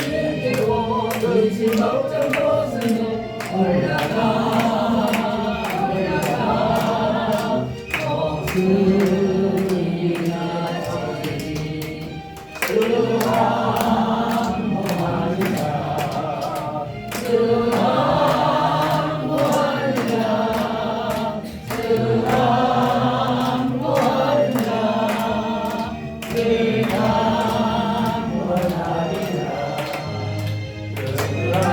이기고 의심 걱정 벗으며 올라가 목숨이 나지 주 항모하리라 주 항모하리라 주 항모하리라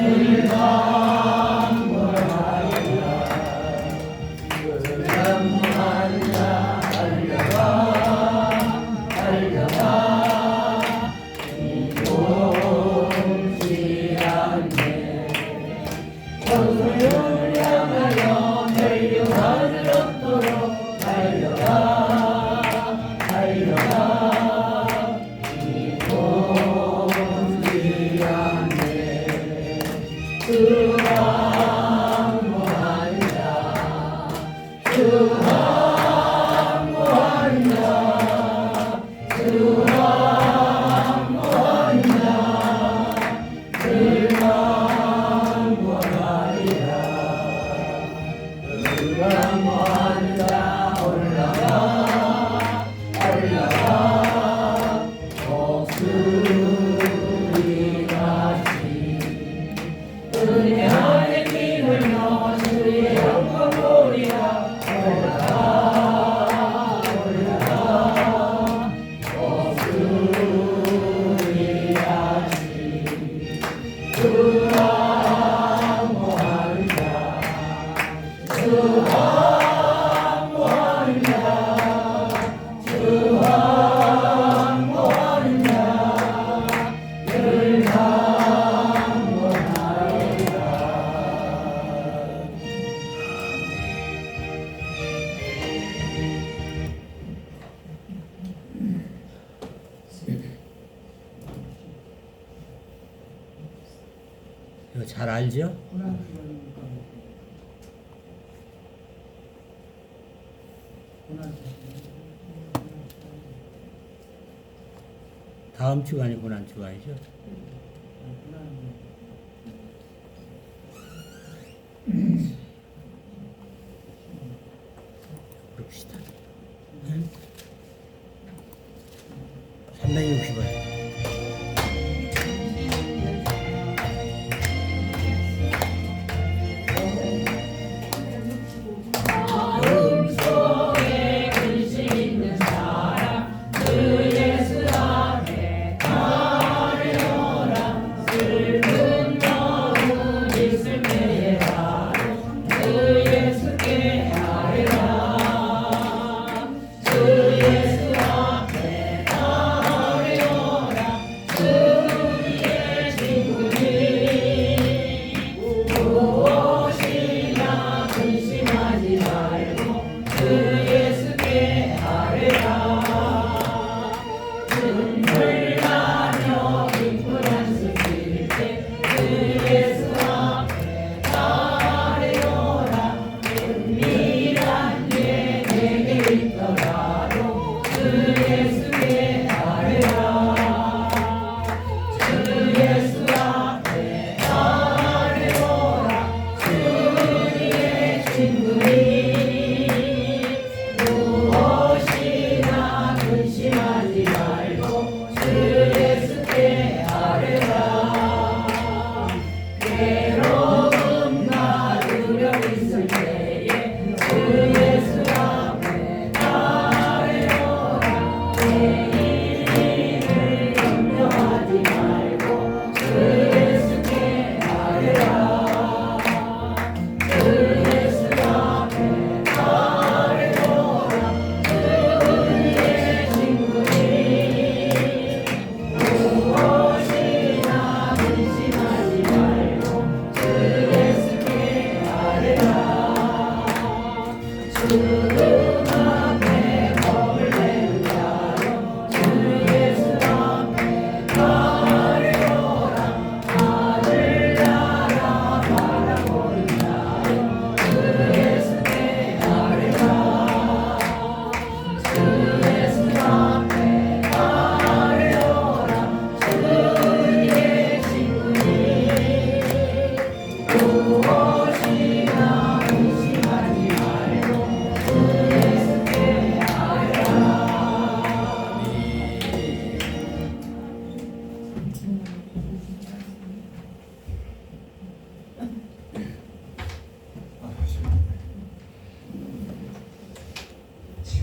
주 항모하리라 주 항모하리라 걸어가 이거 잘 알죠? 다음 주가 아니고 고난 주가 아니죠? 그럽시다. 360원. 주 예수 앞에 나아오라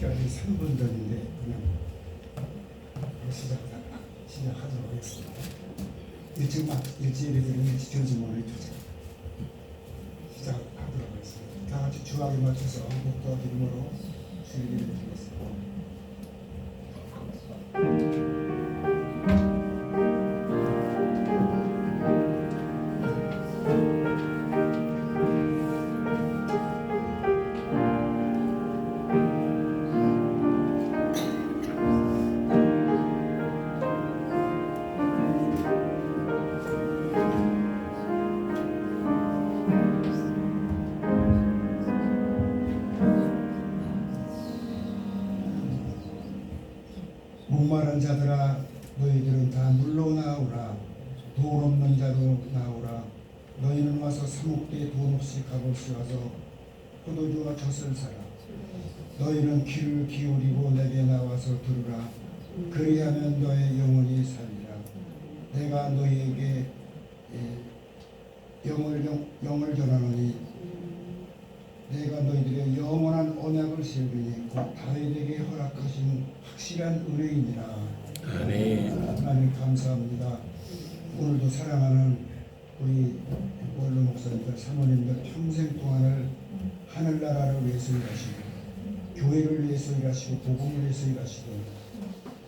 시간이 3분 전인데 그냥 시작하도록 하겠습니다. 일주일에 일찍 전주문을 해주자. 시작하도록 하겠습니다. 다 같이 주악에 맞춰서 목도와 기름으로 주일을 드리겠습니다. 목마른 자들아 너희들은 다 물로 나오라. 돈 없는 자도 나오라. 너희는 와서 사목대에 돈 없이 값없이 와서 포도주와 젖을 사라. 너희는 귀를 기울이고 내게 나와서 들으라. 그리하면 너의 영혼이 살리라. 내가 너희에게 영을 전하노니 내가 너희들의 영원한 언약을 세우리니 곧 다윗에게 허락하신 확실한 은혜이니라. 아멘. 하나님 감사합니다. 오늘도 사랑하는 우리 원로 목사님들, 사모님들 평생 동안을 하늘나라를 위해서 일하시고 교회를 위해서 일하시고 복음을 위해서 일하시고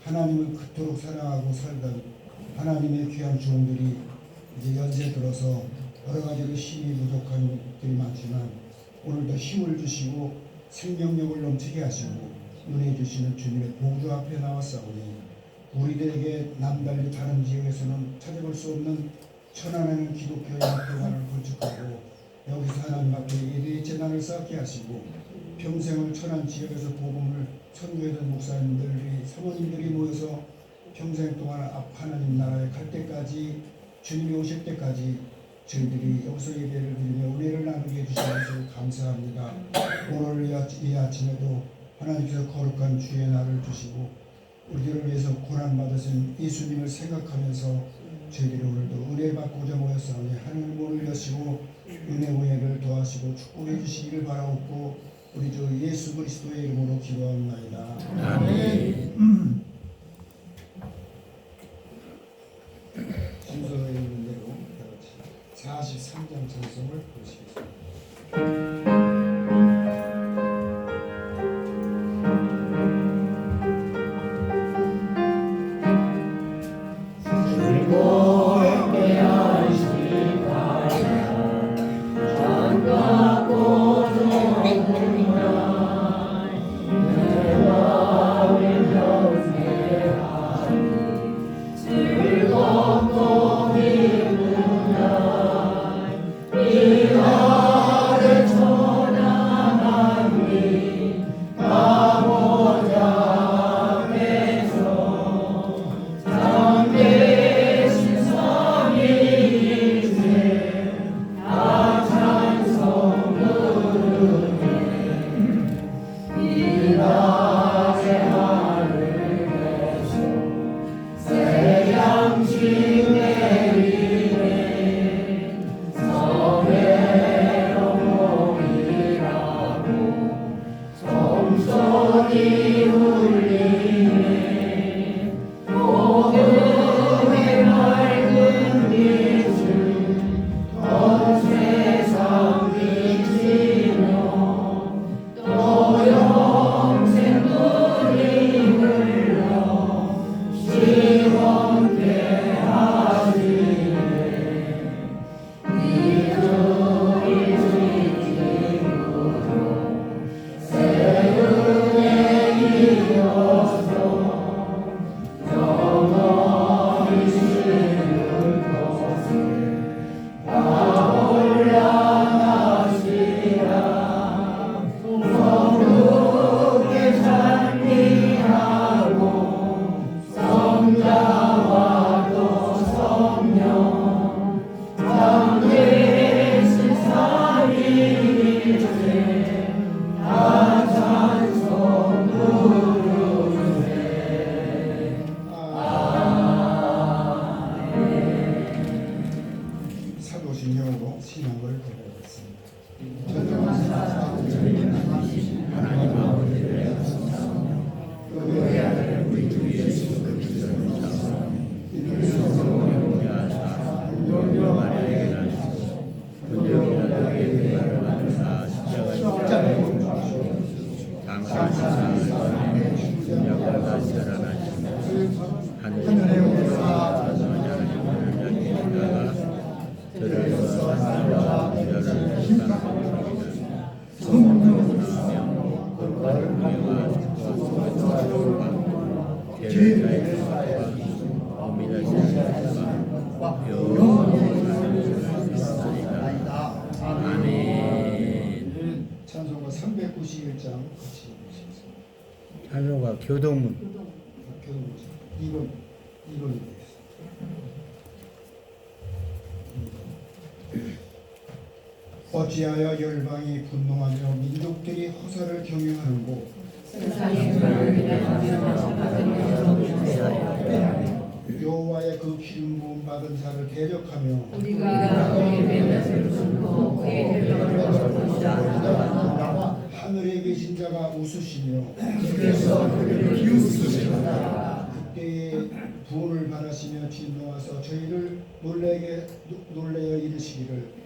하나님을 그토록 사랑하고 살던 하나님의 귀한 종들이 이제 연세 들어서 여러 가지로 힘이 부족한 것들이 많지만 오늘도 힘을 주시고 생명력을 넘치게 하시고 은혜 주시는 주님의 보좌 앞에 나왔사오니 우리들에게 남달리 다른 지역에서는 찾아볼 수 없는 천안에는 기독교의 평화를 건축하고 여기서 하나님 앞에 예배의 재단을 쌓게 하시고 평생을 천안 지역에서 복음을 선교했던 목사님들이 사모님들이 모여서 평생 동안 하나님 나라에 갈 때까지 주님이 오실 때까지 저희들이 여기서 예배를 드리며 은혜를 나누게 해주셔서 감사합니다. 오늘 이 아침에도 하나님께서 거룩한 주의 날을 주시고 우리들을 위해서 고난받으신 예수님을 생각하면서 저희들이 오늘도 은혜를 받고자 모였사오니 하늘 문을 여시고 은혜 우애를 더하시고 축복해 주시기를 바라옵고 우리 주 예수 그리스도의 이름으로 기도합나이다. 아멘. 순서에 있는 대로 다 같이 43장 찬송을 부르시겠습니다. 사도신 여호로 신앙을 고백했습니다. 하나님 아버지의 그의 아들 우리 주 예수 그리스도를 믿사오나 이는 성령으로 하사 본교 마리아에게 나시고 본교 피라도에게 고난을 받으사 십자가에 못 박히시고 장사하신 사흘 죽냐고 살아나시고 하늘에 올라가사 하나님 하나님께 있다가 들을 산자와 부자를 심판하시리라. 성령으로 나오며 곧바로 공의와 축복과 소원과 계획자의 축복과 어미다시의 축복과 영원히 살리리이다. 아멘. 찬송가 391장 같이 읽으시겠습니다. 찬송가 교동문 교동문자 2번이 되겠습니다. 어찌하여 열방이 분노하며 민족들이 허사를 경영하는고 여호와의 그 기름 부음 받은 자를 대적하며 하늘에 계신 자가 웃으시며 그때에 부흥을 바라시며 진노하사 저희를 놀래어 이르시기를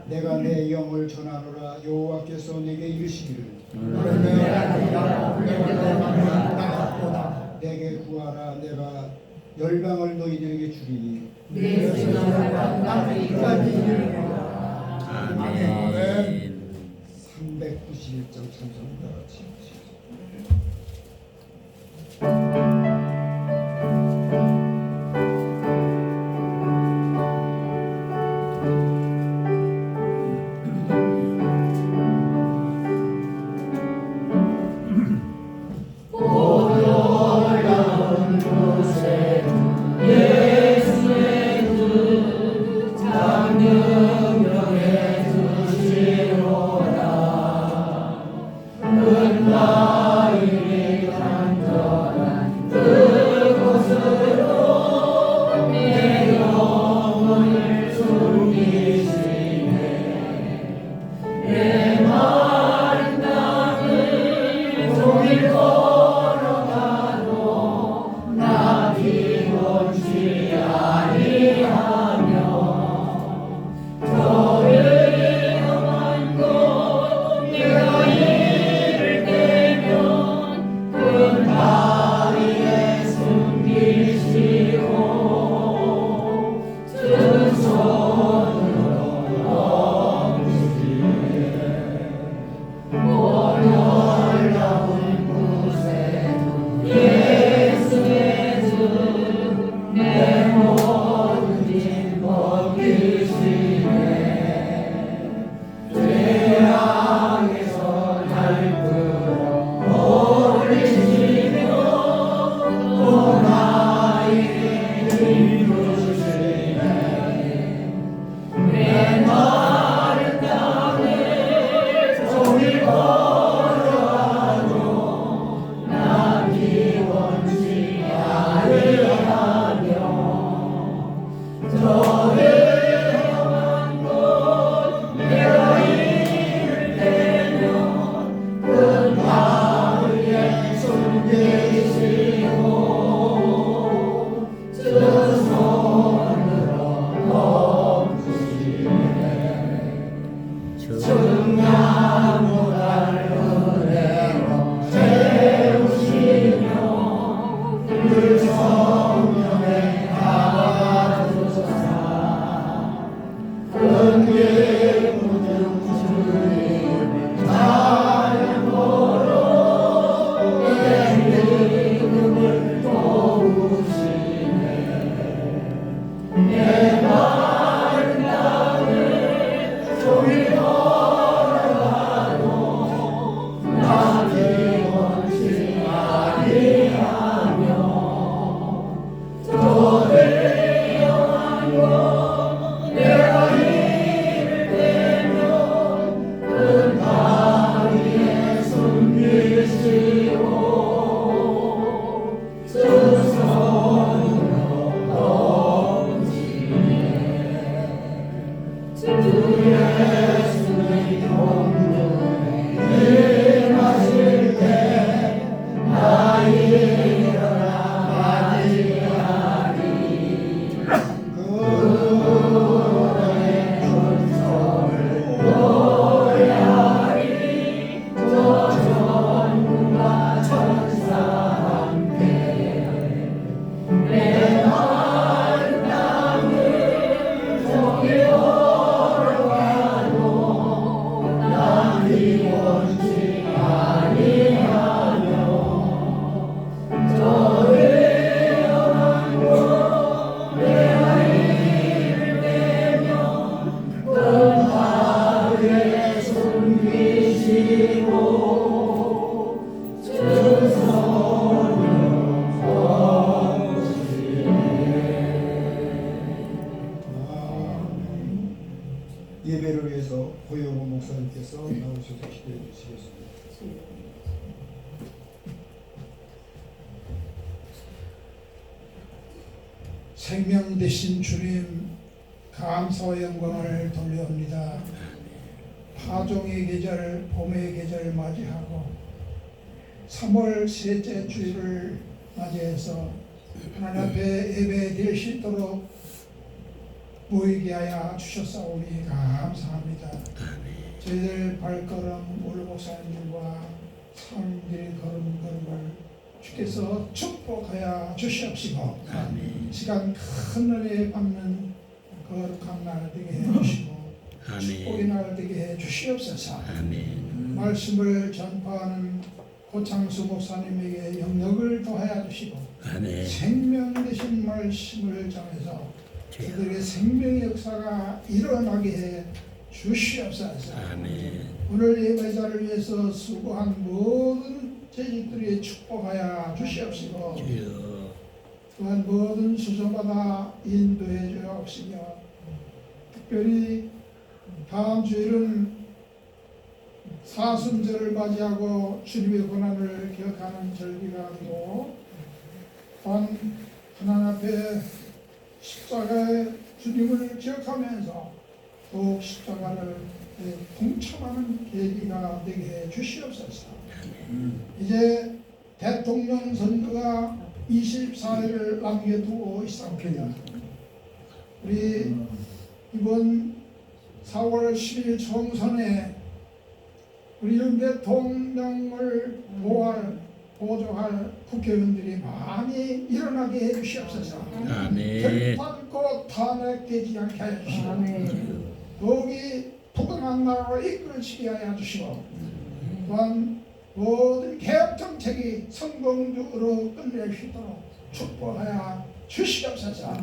내가 내 영을 전하노라. 여호와께서 내게 이르시기를 내게 구하라. 내가 열방을 너희들에게 주리니 아멘. 391장 찬송가 같이 하시겠습니다. 예배를 위해서 고영호 목사님께서 나오셔서 기도해 주시겠습니다. 생명 되신 주님, 감사와 영광을 돌려옵니다. 파종의 계절, 봄의 계절 맞이하고 3월 셋째 주일을 맞이해서 하나님 앞에 예배드릴 수 있도록 모이게 하여 주셨사오니 감사합니다. 저희들 발걸음 올 목사님들과 사람들의 걸음걸음을 주께서 축복하여 주시옵시고 시간 큰 은혜 받는 거룩한 날 되게 해주시고 축복의 날 되게 해 주시옵소서. 말씀을 전파하는 고창수 목사님에게 영역을 더하여 주시고 생명 되신 말씀을 전해서 그들의 생명의 역사가 일어나게 해 주시옵소서. 오늘 예배자를 위해서 수고한 모든 제직들이 축복하여 주시옵시고 또한 모든 수소마다 인도해 주옵시며 특별히 다음 주일은 사순절을 맞이하고 주님의 고난을 기억하는 절기가 되고 또한 하나님 앞에 십자가의 주님을 기억하면서 더욱 십자가를 동참하는 계기가 되게 해 주시옵소서. 이제 대통령 선거가 24일을 남겨두고 있습니다. 우리 이번 4월 10일 총선에 우리 윤 대통령을 보조할 국회의원들이 많이 일어나게 해 주시옵소서. 결단코 탄핵되지 않게 해 주시고 더욱이 부강한 나라로 이끌어지게 하여 주시고 또한 모든 개혁 정책이 성공적으로 끝낼 수 있도록 축복하여 주시옵소서.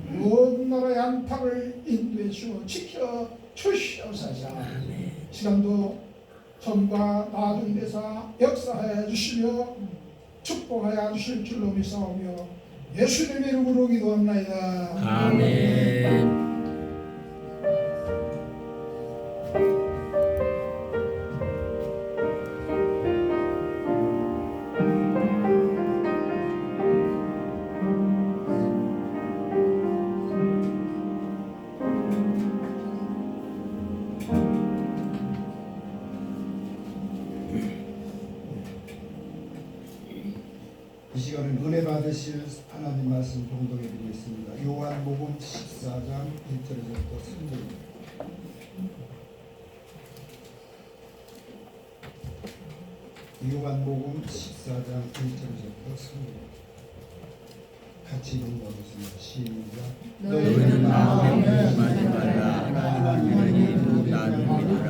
모든 나라의 안팎을 인도해 주시고 지켜 주시옵소서. 시간도 전과 나중 데서 역사하여 주시며 축복하여 주실 줄로 믿사오며 예수님의 이름으로 기도합나이다. 아멘. 이 시간은 은혜 받으실 하나님 말씀 봉독해 드리겠습니다. 요한복음 14장 1절에서부터 3절입니다. 요한복음 14장 1절에서부터 3절입니다. 같이 읽어보겠습니다. 시작. 너희는 마음에 근심하지 말라. 하나님을 믿으니 나를 믿으라.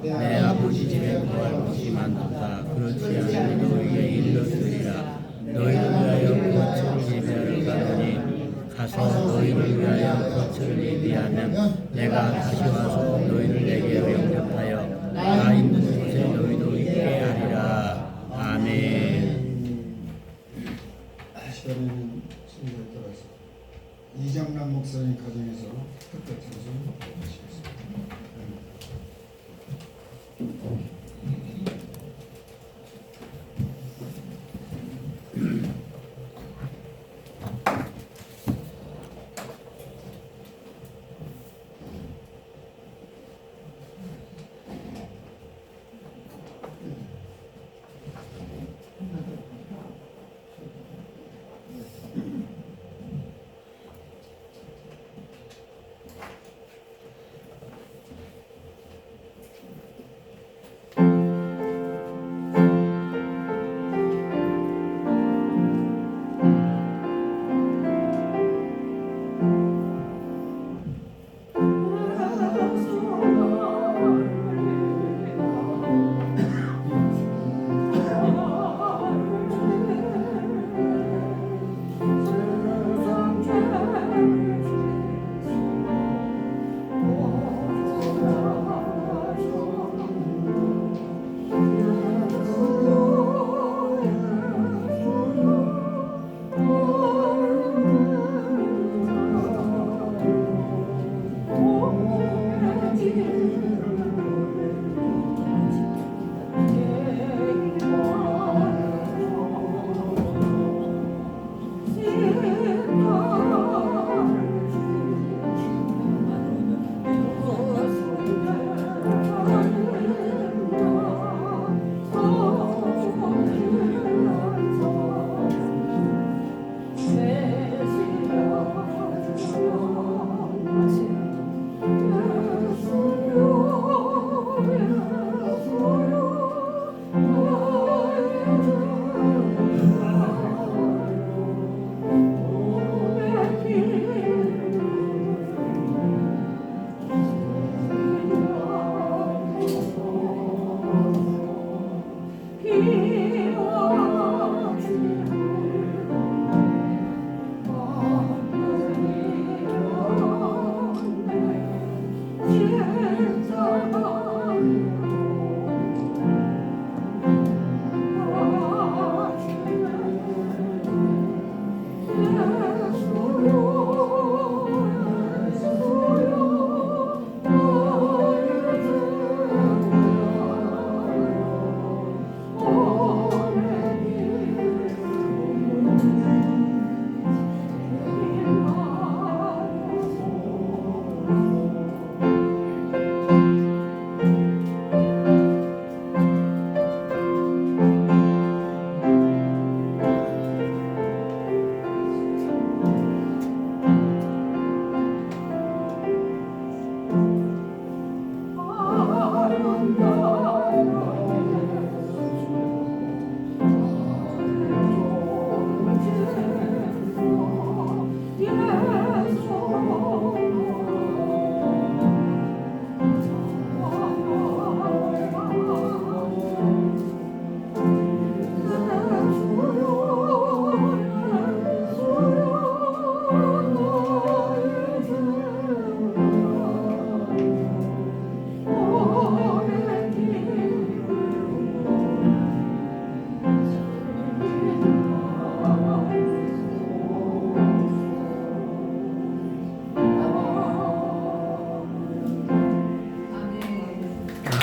내 아버지 집에 구할 곳이 많도다. 그렇지 않으면 너희에게 일러주리라. 너희를 위하여 거처를 예비하러 가더니 가서 너희를 위하여 거처를 예비하면 내가 다시 와서 너희를 내게 영접하여 나 있는 곳에 너희도 있게 하리라. 아멘. 시간에는 순서에 따라서 이정남 목사님 가정에서 특별 찬송 하시겠습니다.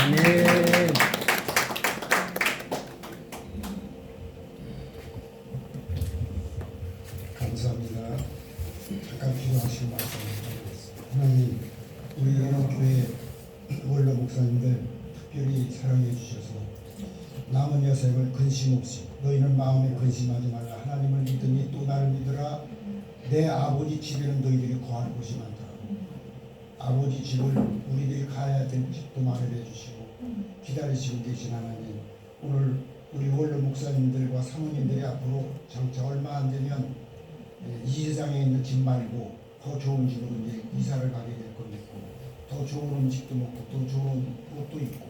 아멘. 감사합니다. 잠깐 기도하시고 말씀드리겠습니다. 하나님, 우리 연합교회 원로 목사님들 특별히 사랑해 주셔서 남은 여생을 근심 없이 너희는 마음에 근심하지 말라. 하나님을 믿으니 또 나를 믿으라. 내 아버지 집에는 너희들이 거할 곳이 많다. 아버지 집을 우리들이 가야 될 집도 마련해 주시고 기다리시고 계신 하나님, 오늘 우리 원로 목사님들과 사모님들이 앞으로 장차 얼마 안 되면 이 세상에 있는 집 말고 더 좋은 집으로 이제 이사를 가게 될 겁니다. 더 좋은 음식도 먹고 더 좋은 옷도 입고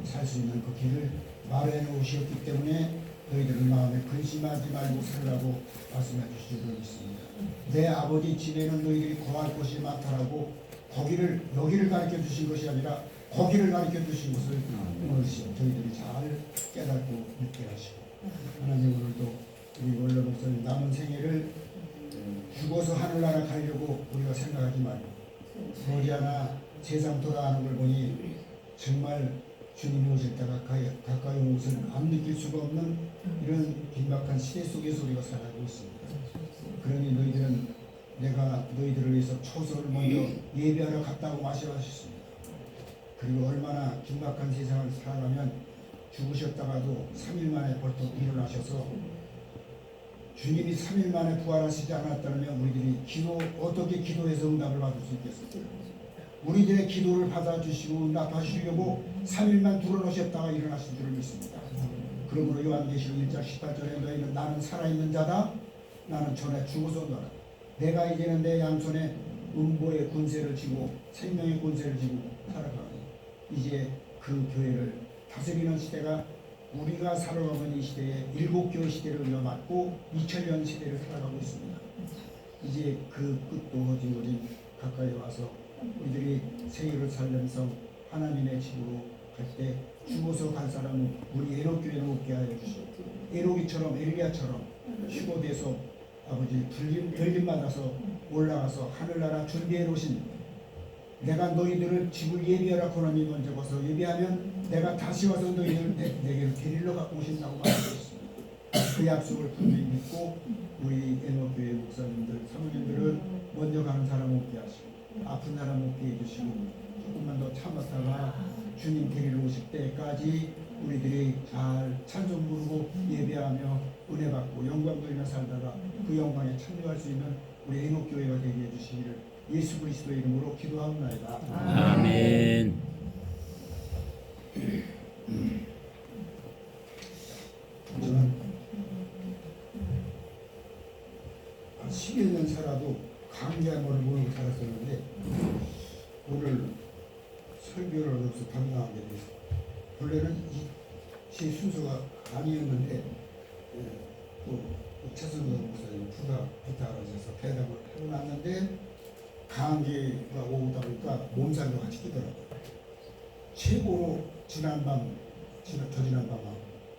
살 수 있는 그 길을 마련해 놓으셨기 때문에 너희들은 마음에 근심하지 말고 살라고 말씀해 주시기 바랍니다. 내 아버지 집에는 너희들이 거할 곳이 많다라고 거기를 여기를 가르쳐 주신 것이 아니라 거기를 가르쳐 주신 것을 오늘 저희들이 잘 깨닫고 믿게 하시고, 하나님 오늘도 우리 원로 목사님 남은 생애를 죽어서 하늘나라 가려고 우리가 생각하지 말고 머지않아 세상 돌아가는 걸 보니 정말 주님이 오실 때 가까이 온 것을 안 느낄 수가 없는 이런 긴박한 시대 속에서 우리가 살아가고 있습니다. 그러니 너희들은 내가 너희들을 위해서 초소를 먼저 예배하러 갔다고 말씀하셨습니다. 그리고 얼마나 긴박한 세상을 살아가면 죽으셨다가도 3일 만에 벌떡 일어나셔서 주님이 3일 만에 부활하시지 않았다면 우리들이 어떻게 기도해서 응답을 받을 수 있겠습니까? 우리들의 기도를 받아주시고 응답하시려고 3일만 둘러놓으셨다가 일어나신 줄을 믿습니다. 그러므로 요한계시록 1장 18절에 너희는 나는 살아있는 자다. 나는 전에 죽어서 너라. 내가 이제는 내 양손에 음보의 군세를 쥐고 생명의 군세를 쥐고 살아가니 이제 그 교회를 다스리는 시대가 우리가 살아가는 이 시대에 일곱교회 시대를 우리가 맞고 2000년 시대를 살아가고 있습니다. 이제 그 끝도 허지머지 가까이 와서 우리들이 생애를 살면서 하나님의 집으로 갈 때 죽어서 간 사람은 우리 에녹교회는 없게 하여 주시고 에녹이처럼 엘리야처럼 휴거돼서 아버지 들림받아서 올라가서 하늘나라 준비해 놓으신 내가 너희들을 집을 예비하라 코너니 먼저 가서 예비하면 내가 다시 와서 너희들을 내게로 데리러 갖고 오신다고 말씀하셨습니다. 그 약속을 분명히 믿고 우리 에녹교회 목사님들 사모님들은 먼저 가는 사람 없게 하시고 아픈 사람 없게 해주시고 조금만 더 참았다가 주님 데리러 오실 때까지 우리들이 잘 찬송 부르고 예배하며 은혜 받고 영광 돌리며 살다가 그 영광에 참여할 수 있는 우리 에녹교회가 되게 해주시기를 예수 그리스도의 이름으로 기도하옵나이다. 아멘. 저는 한 10여 년 살아도 감기한번을 모르고 살았었는데 오늘 설교를 얻어서 감당하게 됐어요. 원래는 제 순서가 아니었는데 또 최선도 목사님 부탁하셔서 대답을 하고 났는데 감기가 오다 보니까 몸살도 같이 끼더라고요. 최고로 지난밤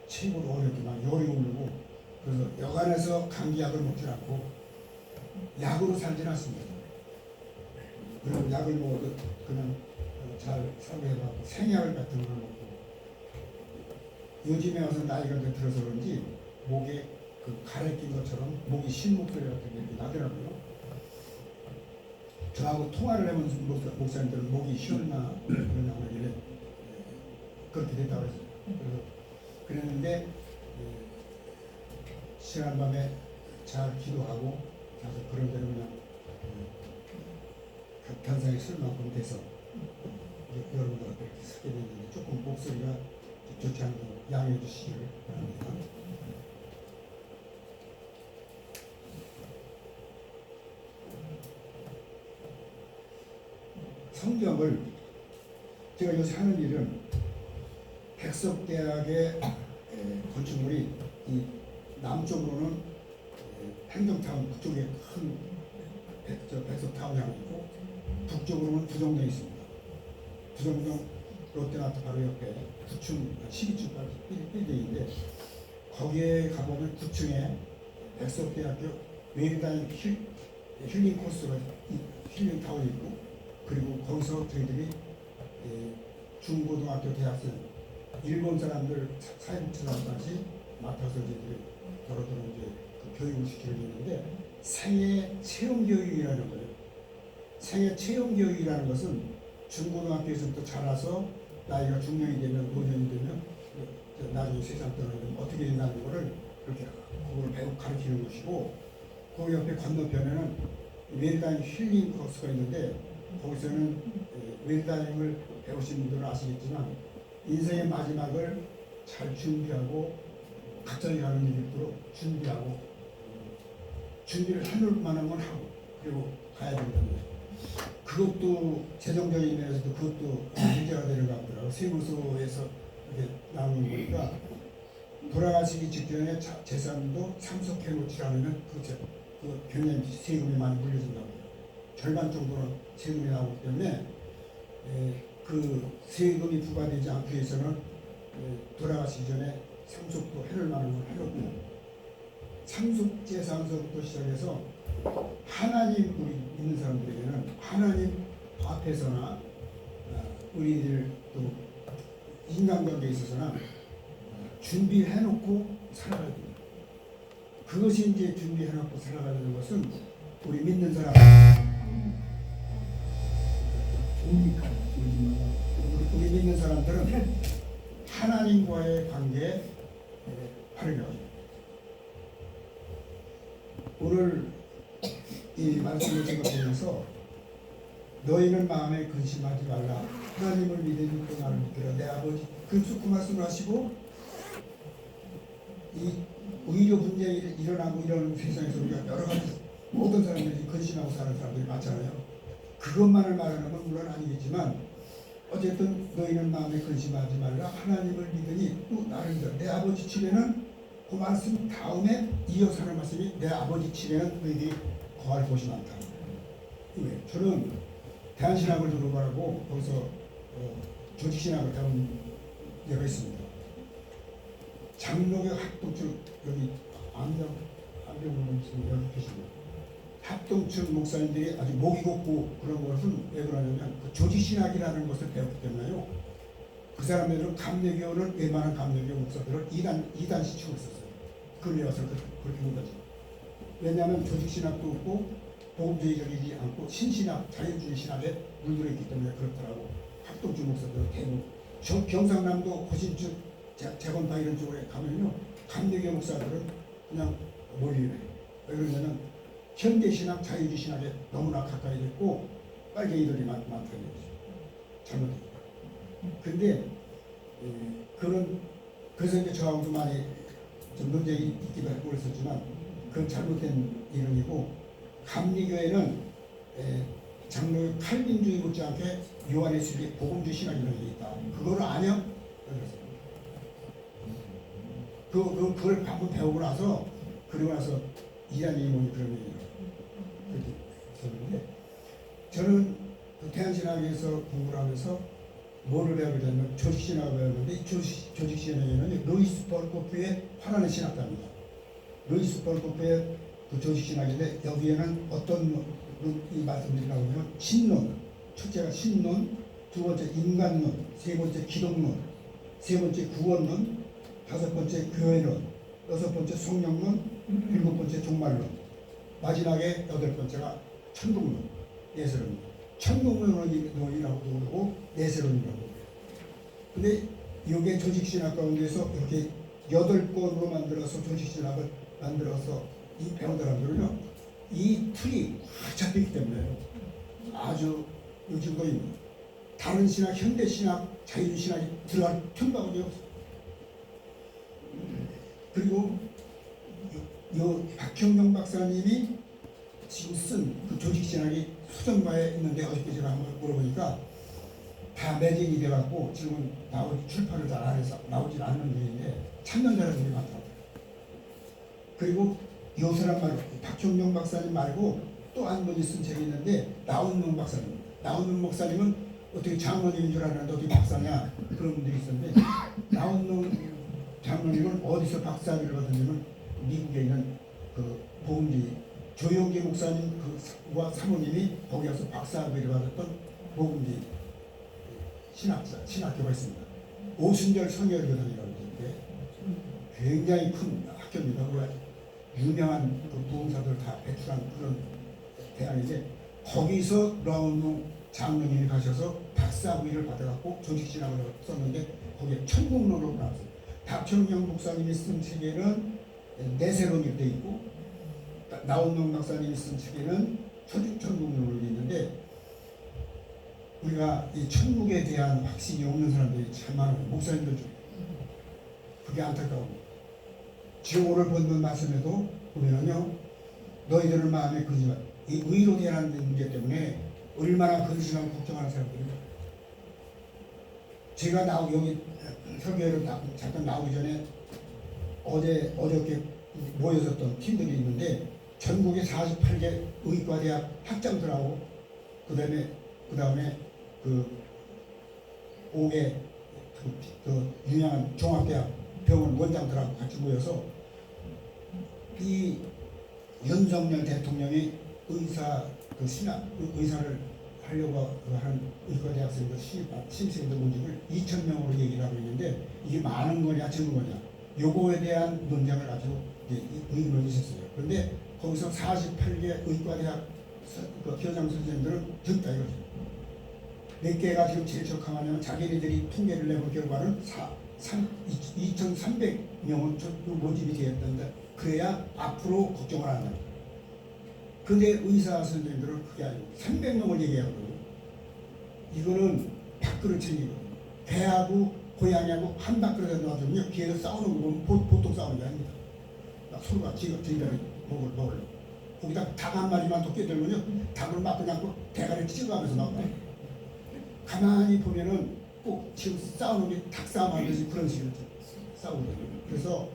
최고로 어렵게 막 열이 오르고 그래서 여간해서 감기약을 먹지 않고 약으로 살진 않습니다. 그리고 약을 먹어도 그냥 잘 사고해갖고 생약을 같은 걸 먹고 요즘에 와서 나이가 들어서 그런지 목에 그 가래 낀 것처럼 목이 쉰 목소리 같은 게 이렇게 나더라고요. 저하고 통화를 해본 목사님들은 목이 쉬었나 그러냐고 이래 그렇게 됐다고 했어요. 그랬는데 지난밤에 잘 기도하고 가서 그런 대로 그냥 단상에 쓸 만큼 돼서 여러분들 앞에 이렇게 서게 됐는데 조금 목소리가 좋지 않게 양해해 주시기를 바랍니다. 성경을 제가 요새 하는 일은 백석대학의 건축물이 이 남쪽으로는 행정타운 그쪽에 큰 백석타운이 있고 북쪽으로는 부정동이 있습니다. 부정동 롯데마트 바로 옆에 9층, 12층까지 빌딩인데 거기에 가보면 9층에 백석대학교 웨일다인 힐링 코스가 힐링 타운이 있고 그리고 거기서 저희들이 중고등학교 대학생 일본 사람들 사회복지사까지 맡아서 이제 더러더러 이제 그 교육을 시키는데 생애 체험 교육이라는 거예요. 생애 체험 교육이라는 것은 중고등학교에서부터 자라서 나이가 중년이 되면 노년이 되면 나중에 세상 떠나면 어떻게 된다는 거를 그렇게 그걸 배우 가르치는 것이고 그 옆에 건너편에는 웰다잉 힐링 코스가 있는데 거기서는 웰다잉을 배우신 분들은 아시겠지만 인생의 마지막을 잘 준비하고 갑자기 가는 일이 있도록 준비하고 준비를 해놓을 만한 건 하고 그리고 가야 된다는 그것도 재정적인 면에서도 그것도 문제가 되는 것 같더라고요. 세무서에서 이렇게 나오는 거니까 돌아가시기 직전에 재산도 참석해 놓지 않으면 그 굉장히 세금이 많이 물려진다고 해요. 절반 정도는 세금이 나오기 때문에 그 세금이 부과되지 않기 위해서는 돌아가시기 전에 상속도 해놓을 만한 걸 해놓고 상속재산서부터 시작해서 하나님 우리 믿는 사람들에게는 하나님 앞에서나 우리들 또 인간관계에 있어서나 준비해놓고 살아가야 됩니다. 그것이 이제 준비해놓고 살아가는 것은 우리 믿는 사람 우리 믿는 사람들은 하나님과의 관계에 바르게 하죠. 오늘 이 말씀을 제가 보면서 너희는 마음에 근심하지 말라. 하나님을 믿으니 또 나를 믿으라. 내 아버지 그 말씀을 하시고 이 의료 문제가 일어나고 이런 세상에서 우리가 여러 가지 모든 사람들이 근심하고 사는 사람들이 많잖아요. 그것만을 말하는 건 물론 아니겠지만 어쨌든 너희는 마음에 근심하지 말라. 하나님을 믿으니 또 나를 믿으라. 내 아버지 집에는 그 말씀 다음에 이어서 하는 말씀이 내 아버지 집에는 너희들이 거할 곳이 많다. 왜? 저는 대한신학을 졸업하고 거기서 조직신학을 배운 예가 있습니다. 장로교 합동측 여기 안병으로 지금 여기 계십니다. 합동측 목사님들이 아주 목이 곱고 그런 것은 왜 그러냐면 그 조직신학이라는 것을 배웠기 때문에요. 그 사람들은 감리교는 웬만한 감리교 목사들을 이단시 치고 있었어요. 그걸 와서 그렇게 본 거죠. 왜냐하면 조직신학도 없고 복음주의적이지 않고 신신학, 자유주의 신학에 물들어 있기 때문에 그렇더라고. 합동주 목사들은 대부분 경상남도 호신축, 재건파 이런 쪽에 가면요 감리교 목사들은 그냥 멀리 해요. 왜 그러냐면 현대신학, 자유주의 신학에 너무나 가까이 됐고 빨갱이들이 많다는 거죠. 잘못되니까. 근데 그래서 이제 저하고도 많이 좀 논쟁이 있기도 했고 그랬었지만 그건 잘못된 이론이고 감리교회는 장로 칼빈주의 못지않게 요한의 수리 복음주의 신학이라는 게 있다. 그거를 아냐? 그걸 한번 배우고 나서 그러고 나서 이단이 뭐니 그런 얘기를 그렇게 했었는데 저는 그 대한신학에서 공부를 하면서 뭐를 배우게 되면 조직신학을 배웠는데 이 조직신학에는 루이스 벌코프의 화라는 신학자입니다. 루이스 벌코프의 그 조직신학인데 여기에는 어떤 이 말씀들이 나오면 신론, 첫째가 신론, 두 번째 인간론, 세 번째 기독론, 세 번째 구원론, 다섯 번째 교회론, 여섯 번째 성령론, 일곱 번째 종말론, 마지막에 여덟 번째가 천국론, 내세론입니다. 천국론이라고도 그러고 내세론이라고 그래요. 근데 이게 조직신학 가운데서 이렇게 8권으로 만들어서 조직신학을 만들어서 이 배운 사람들은요 이 틀이 꽉 잡히기 때문에 아주 요즘도 다른 신학, 현대신학, 자유신학이 들어갈 틈도 없어요. 그리고 요 박형경 박사님이 지금 쓴 그 조직신학이 수정과에 있는데 어저께 제가 한번 물어보니까 다 매진이 돼갖고 지금은 출판을 잘 안 해서 나오질 않는 중인데 찾는 사람들이 많더라고요. 그리고 요 사람 말고 박형경 박사님 말고 또 한 분이 쓴 책이 있는데 나훈능 박사님. 나훈능 목사님은 어떻게 장로님인 줄 알았는데 어떻게 박사냐 그런 분들이 있었는데 나훈능 장로님은 어디서 박사학위를 받았냐면 미국에 있는 그 복음주의 조용기 목사님 그와 사모님이 거기 가서 박사학위를 받았던 복음주의 신학교가 있습니다. 오순절 성결교단이라고 있는데 굉장히 큰 학교입니다. 유명한 그 부흥사들 다 배출한 그런 대학인데 거기서 라운드 장로님이 가셔서 박사학위를 받아갖고 조직신학을 썼는데 거기에 천국론으로 나왔어요. 박현경 목사님이 쓴 책에는 내세론이 돼 있고 나온명 박사님이 쓴 책에는 천국론으로 돼 있는데 우리가 이 천국에 대한 확신이 없는 사람들이 참 많아요. 목사님들 중에. 그게 안타까워. 지금 오늘 본문 말씀에도 보면은요, 너희들은 마음에 근심하. 이 의로 대한 문제 때문에 얼마나 근심하고 걱정하는 사람들입니다. 제가 여기 설교회를 잠깐 나오기 전에 어저께 모여섰던 팀들이 있는데 전국에 48개 의과대학 학장들하고 그다음에 그 5개 그 유명한 종합대학 병원 원장들하고 같이 모여서 이 윤석열 대통령이 의사를 하려고 하는 의과대학생들 신입생들 모집을 2,000명으로 얘기를 하고 있는데 이게 많은 거냐 적은 거냐 요거에 대한 논쟁을 가지고 의논이 있었어요. 그런데 거기서 48개 의과대학 교장 선생님들은 적다 이거죠. 몇 개가 지금 제일 적합하냐면 자기네들이 통계를 내본 결과는 2,300명은 모집이 되었던데 그래야 앞으로 걱정을 안 합니다. 근데 의사 선생님들은 그게 아니고 300명을 얘기하거든요. 이거는 밥그릇책이거든요. 배하고 고양이하고 한 밥그릇에 놔두면요 뒤에서 싸우는 거 보면 보통 싸우는 게 아닙니다. 서로가 지가 먹을 거기다 닭 한 마리만 더 끼들면요 닭을 막 그냥 대가리를 찢어가면서 나와요. 가만히 보면은 꼭 지금 싸우는 게 닭싸움 하듯이 그런 식으로 싸우거든요. 그래서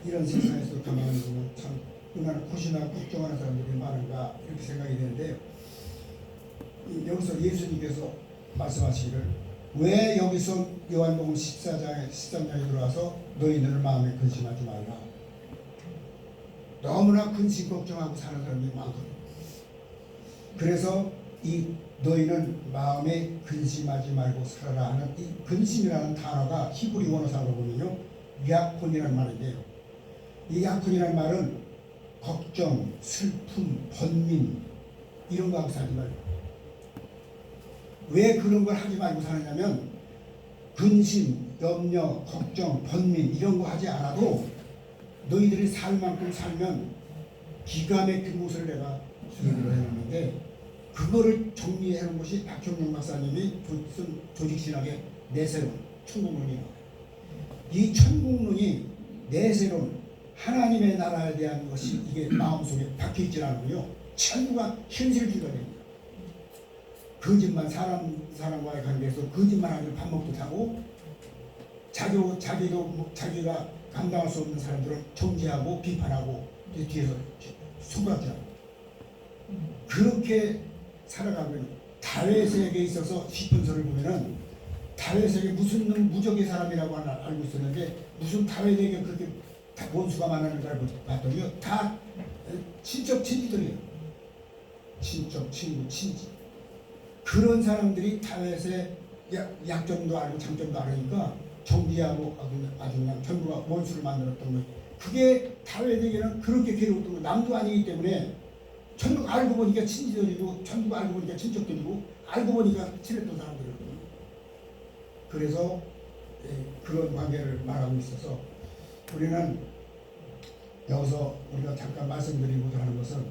이런 세상에서 가만히 보면 참 얼마나 고심하고 걱정하는 사람들이 많은가 이렇게 생각이 되는데 여기서 예수님께서 말씀하시기를 왜 여기서 요한복음 13장에 들어와서 너희들은 마음에 근심하지 말라. 너무나 근심 걱정하고 사는 사람들이 많거든요. 그래서 이 너희는 마음에 근심하지 말고 살아라 하는 이 근심이라는 단어가 히브리 원어상으로 보면요 야콘이라는 말인데요. 이 야콘이라는 말은 걱정, 슬픔, 번민 이런 거 하고 살지 말고 왜 그런 걸 하지 말고 사느냐면 근심, 염려, 걱정, 번민 이런 거 하지 않아도 너희들이 살 만큼 살면 기가 막힌 것을 내가 준비를 해놨는데 그거를 정리해 놓은 것이 박형룡 박사님이 쓴 조직신학의 내세론 천국론이에요. 이 천국론이 내세론 하나님의 나라에 대한 것이 이게 마음속에 박혀있지 않고요. 천국과 현실주의가 됩니다. 거짓말 사람과의 관계에서 거짓말하고 밥 먹고 자고 자기가 감당할 수 없는 사람들을 정죄하고 비판하고 뒤에서 손가락질하고 그렇게 살아가고 있는 다윗에게 있어서 시편서를 보면은 다윗에게 무슨 무적의 사람이라고 알고 있었는데 무슨 다윗에게 그렇게 원수가 많았는가를 봤더니요 다 친척 친지들이에요. 친척 친구 친지 그런 사람들이 다윗의 약점도 알고 장점도 알으니까 정비하고 아주 그냥 전부가 원수를 만들었던 거예요. 그게 다윗에게는 그렇게 괴로웠던 거 남도 아니기 때문에 전부 알고 보니까 친지들이고 전부 알고 보니까 친척들이고 알고 보니까 친했던 사람들이거든요. 그래서 그런 관계를 말하고 있어서 우리는 여기서 우리가 잠깐 말씀드리고자 하는 것은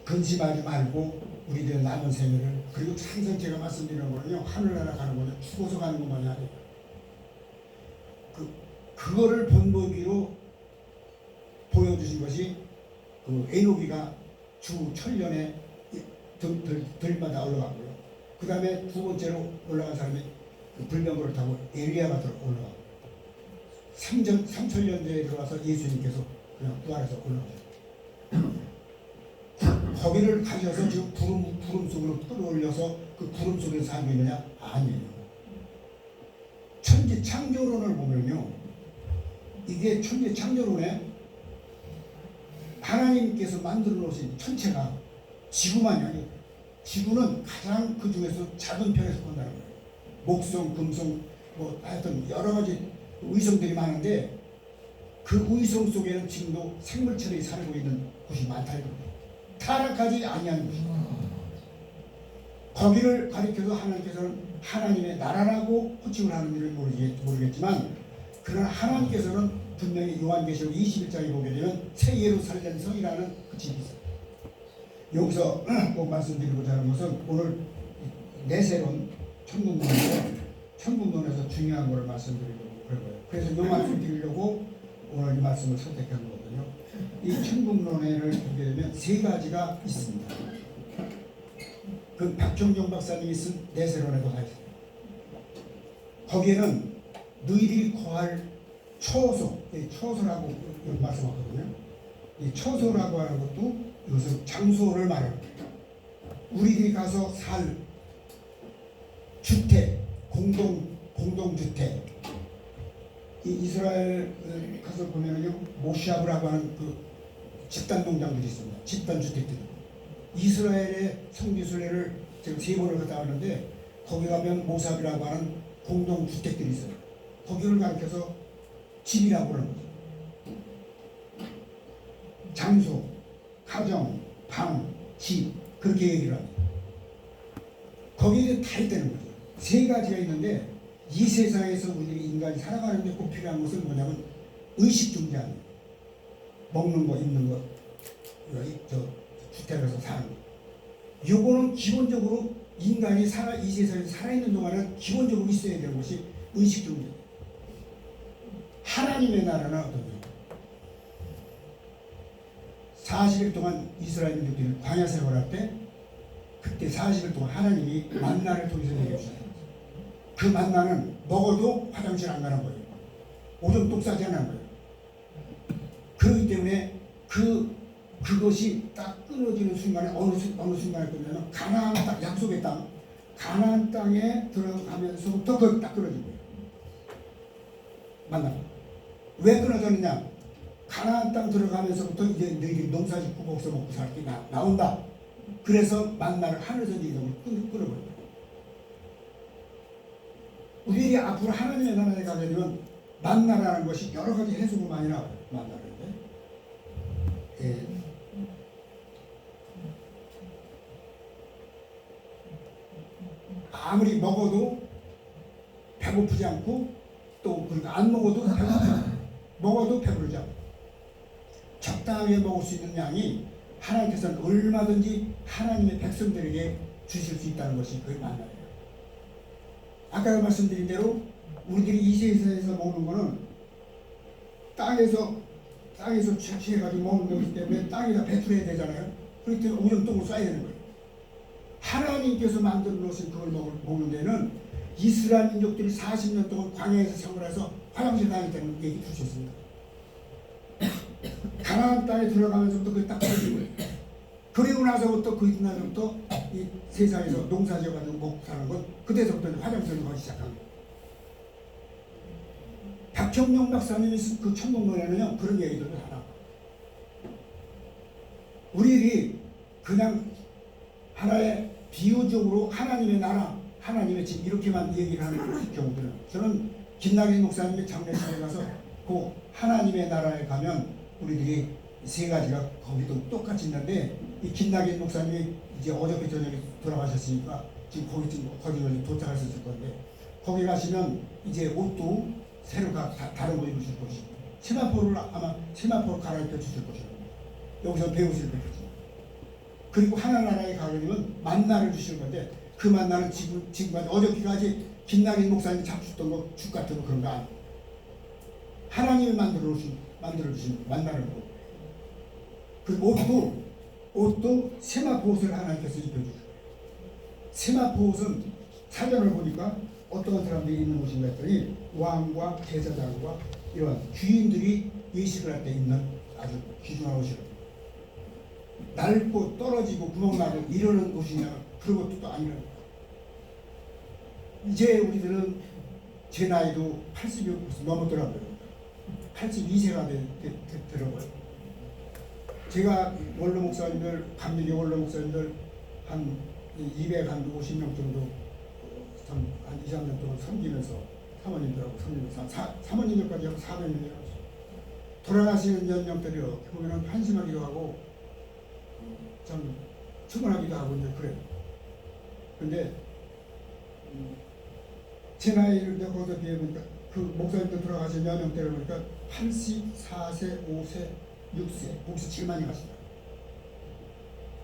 근심하지 말고 우리들 남은 생애를 그리고 항상 제가 말씀드리는 거는요 하늘나라 가는 거는 죽어서 가는 것만이 아니에요. 그거를 본보기로 보여주신 것이 그 에노기가 주 천년에 들마다 올라가고요. 그 다음에 두 번째로 올라간 사람이 그 불병거를 타고 엘리야가 올라가고 3천년대에 들어와서 예수님께서 그냥 부활해서 올라가요. 거기를 가셔서 지금 구름 속으로 끌어올려서 그 구름 속에서 살고 있느냐? 아니에요. 천지 창조론을 보면요. 이게 천지 창조론에 하나님께서 만들어 놓으신 천체가 지구만이 아니에요. 지구는 가장 그 중에서 작은 편에 속한다는 거예요. 목성, 금성, 뭐 하여튼 여러 가지 위성들이 많은데 그 위성 속에는 지금도 생물체들이 살고 있는 곳이 많다 이겁니다. 타락하지 아니한 곳입니다. 거기를 가리켜서 하나님께서는 하나님의 나라라고 호칭을 하는 일을 모르겠지만 그러나 하나님께서는 분명히 요한계시록 21장에 보게 되면 새 예루살렘 성이라는 그 집이 있어요. 여기서 꼭 말씀드리고자 하는 것은 오늘 내세론 천국론에서 중요한 것을 말씀드리려고 그런 거예요. 그래서 이 말씀 드리려고 오늘 이 말씀을 선택한 거거든요. 이 천국론회를 보게 되면 세 가지가 있습니다. 그 박종종 박사님이 쓴 내세론에도 다 있어요. 거기에는 너희들이 거할 처소, 처소라고 말씀하거든요. 이 처소라고 하는 것도 이것은 장소를 말하는 거예요. 우리들이 가서 살 주택, 공동주택. 이 이스라엘 가서 보면은요, 모시아브라고 하는 그 집단 농장들이 있습니다. 집단 주택들이. 이스라엘의 성지순례를 제가 3번을 갔다 왔는데 거기 가면 모삽이라고 하는 공동주택들이 있어요. 거기를 가르쳐서 집이라고 하는 거죠. 장소, 가정, 방, 집 그렇게 얘기를 합니다. 거기에 다 있다는 거죠. 세 가지가 있는데 이 세상에서 우리들이 인간이 살아가는 데 꼭 필요한 것은 뭐냐면 의식중재하는 먹는 거, 입는 거, 주택에서 사는 거. 요거는 기본적으로 인간이 이 세상에 살아있는 동안은 기본적으로 있어야 되는 것이 의식중재. 하나님의 나라는 어떤가요? 40일 동안 이스라엘 민족들이 광야 생활할 때 그때 40일 동안 하나님이 만나를 통해서 내려주셨어요. 그 만나는 먹어도 화장실 안 가는 거예요. 오줌 똥 싸지 않는 거예요. 그렇기 때문에 그것이 딱 끊어지는 순간에 어느 순간에 끝나면 가나안 땅, 약속의 땅, 가나안 땅에 들어가면서부터 그걸 딱 끊어진 거예요. 만나. 왜 끊어졌느냐? 가나안 땅 들어가면서부터 이제 너희들이 농사 짓고 거기서 먹고 살기 나온다. 그래서 만나를 하늘에서 내려오면 끊어버린 거예요. 우리들이 앞으로 하나님의 나라에 가게 되면 만나라는 것이 여러 가지 해석으로 많이 나와요. 만나라는데. 예. 아무리 먹어도 배고프지 않고 또 그러니까 안 먹어도 배고프지 않고 먹어도 배부르지 않고 적당하게 먹을 수 있는 양이 하나님께서는 얼마든지 하나님의 백성들에게 주실 수 있다는 것이 그의 만나예요. 아까 말씀드린 대로 우리들이 이 세상에서 먹는 거는 땅에서 채취해가지고 먹는 거기 때문에 땅에다 배출해야 되잖아요. 그렇기 때문에 오염똥을 쏴야 되는 거예요. 하나님께서 만들어 놓으신 그걸 먹는 데는 이스라엘 민족들이 40년 동안 광야에서 생활해서 화장실 다녔다는 얘기 주셨습니다. 가나안 땅에 들어가면서부터 그게 딱 터진 거예요. 그리고 나서부터 그 이날부터 이 세상에서 농사 지어가지고 먹고 사는 건 그때서부터 화장실로 가기 시작한 거예요. 박형룡 박사님이 쓴 그 천국론에는요 그런 얘기들을 하나. 우리들이 그냥 하나의 비유적으로 하나님의 나라, 하나님의 집 이렇게만 얘기를 하는 경우들은 저는 김나길 목사님의 장례식에 가서 그 하나님의 나라에 가면 우리들이 세 가지가 거기도 똑같이 있는데 이 김나길 목사님이 이제 어저께 저녁에 돌아가셨으니까 지금 거기 도착하셨을 건데 거기 가시면 이제 옷도 새로 다른 거 입으실 것이고 세마포를 갈아입혀 주실 것이고 여기서 배우실 것이고 그리고 하나나라에 가게 되면 만나를 주실 건데 그 만나는 지금까지 어저께까지 김나길 목사님이 잡수던 거 죽 같은 거 그런 거 아니에요. 하나님이 만들어주신 만나를 먹고 그리고 옷도 세마포 옷을 하나님께서 입혀주셔요. 세마포 옷은 사전을 보니까 어떤 사람들이 입는 옷인가 했더니 왕과 제사장과 이런 귀인들이 예식을 할 때 입는 아주 귀중한 옷이라고. 낡고 떨어지고 구멍나고 이러는 옷이냐 그런 것도 또 아니라고. 이제 우리들은 제 나이도 80이 넘었더라고요. 82세가 되더라고요. 제가 원로 목사님들, 감리교 원로 목사님들 한 250명 정도 한 2, 3년 동안 섬기면서 사모님들하고 섬기면서 사모님들까지 하고 400명이라고 돌아가시는 연령들이 어떻게 보면 한심하기도 하고 참 측은하기도 하고 이제 그래요. 근데 제 나이를 거기서 비해보니까 그 목사님들 돌아가신 연령대를 보니까 84세, 5세, 6세, 거기서 7만이 가신다.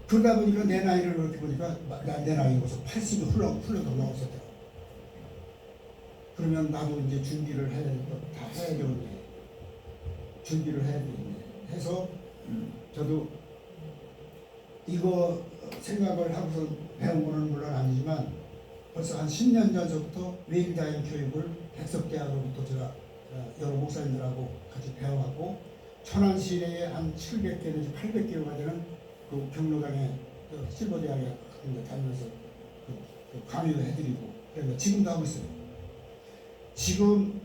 그러다 보니까 내 나이를 이렇게 보니까 내 나이가 벌써 80이 흘러 넘어갔었다. 그러면 나도 이제 준비를 해야 되고 다 해야 되는데 준비를 해야 되는데 해서 저도 이거 생각을 하고서 배운 거는 물론 아니지만 벌써 한 10년 전서부터 웨일다인 교육을 백석대학으로부터 제가 여러 목사님들하고 같이 배워하고 천안 시내에 한 700개 내지 800개가 되는 그 경로당에 실버대학에 다니면서 강의를 해드리고 그래서 지금도 하고 있어요. 지금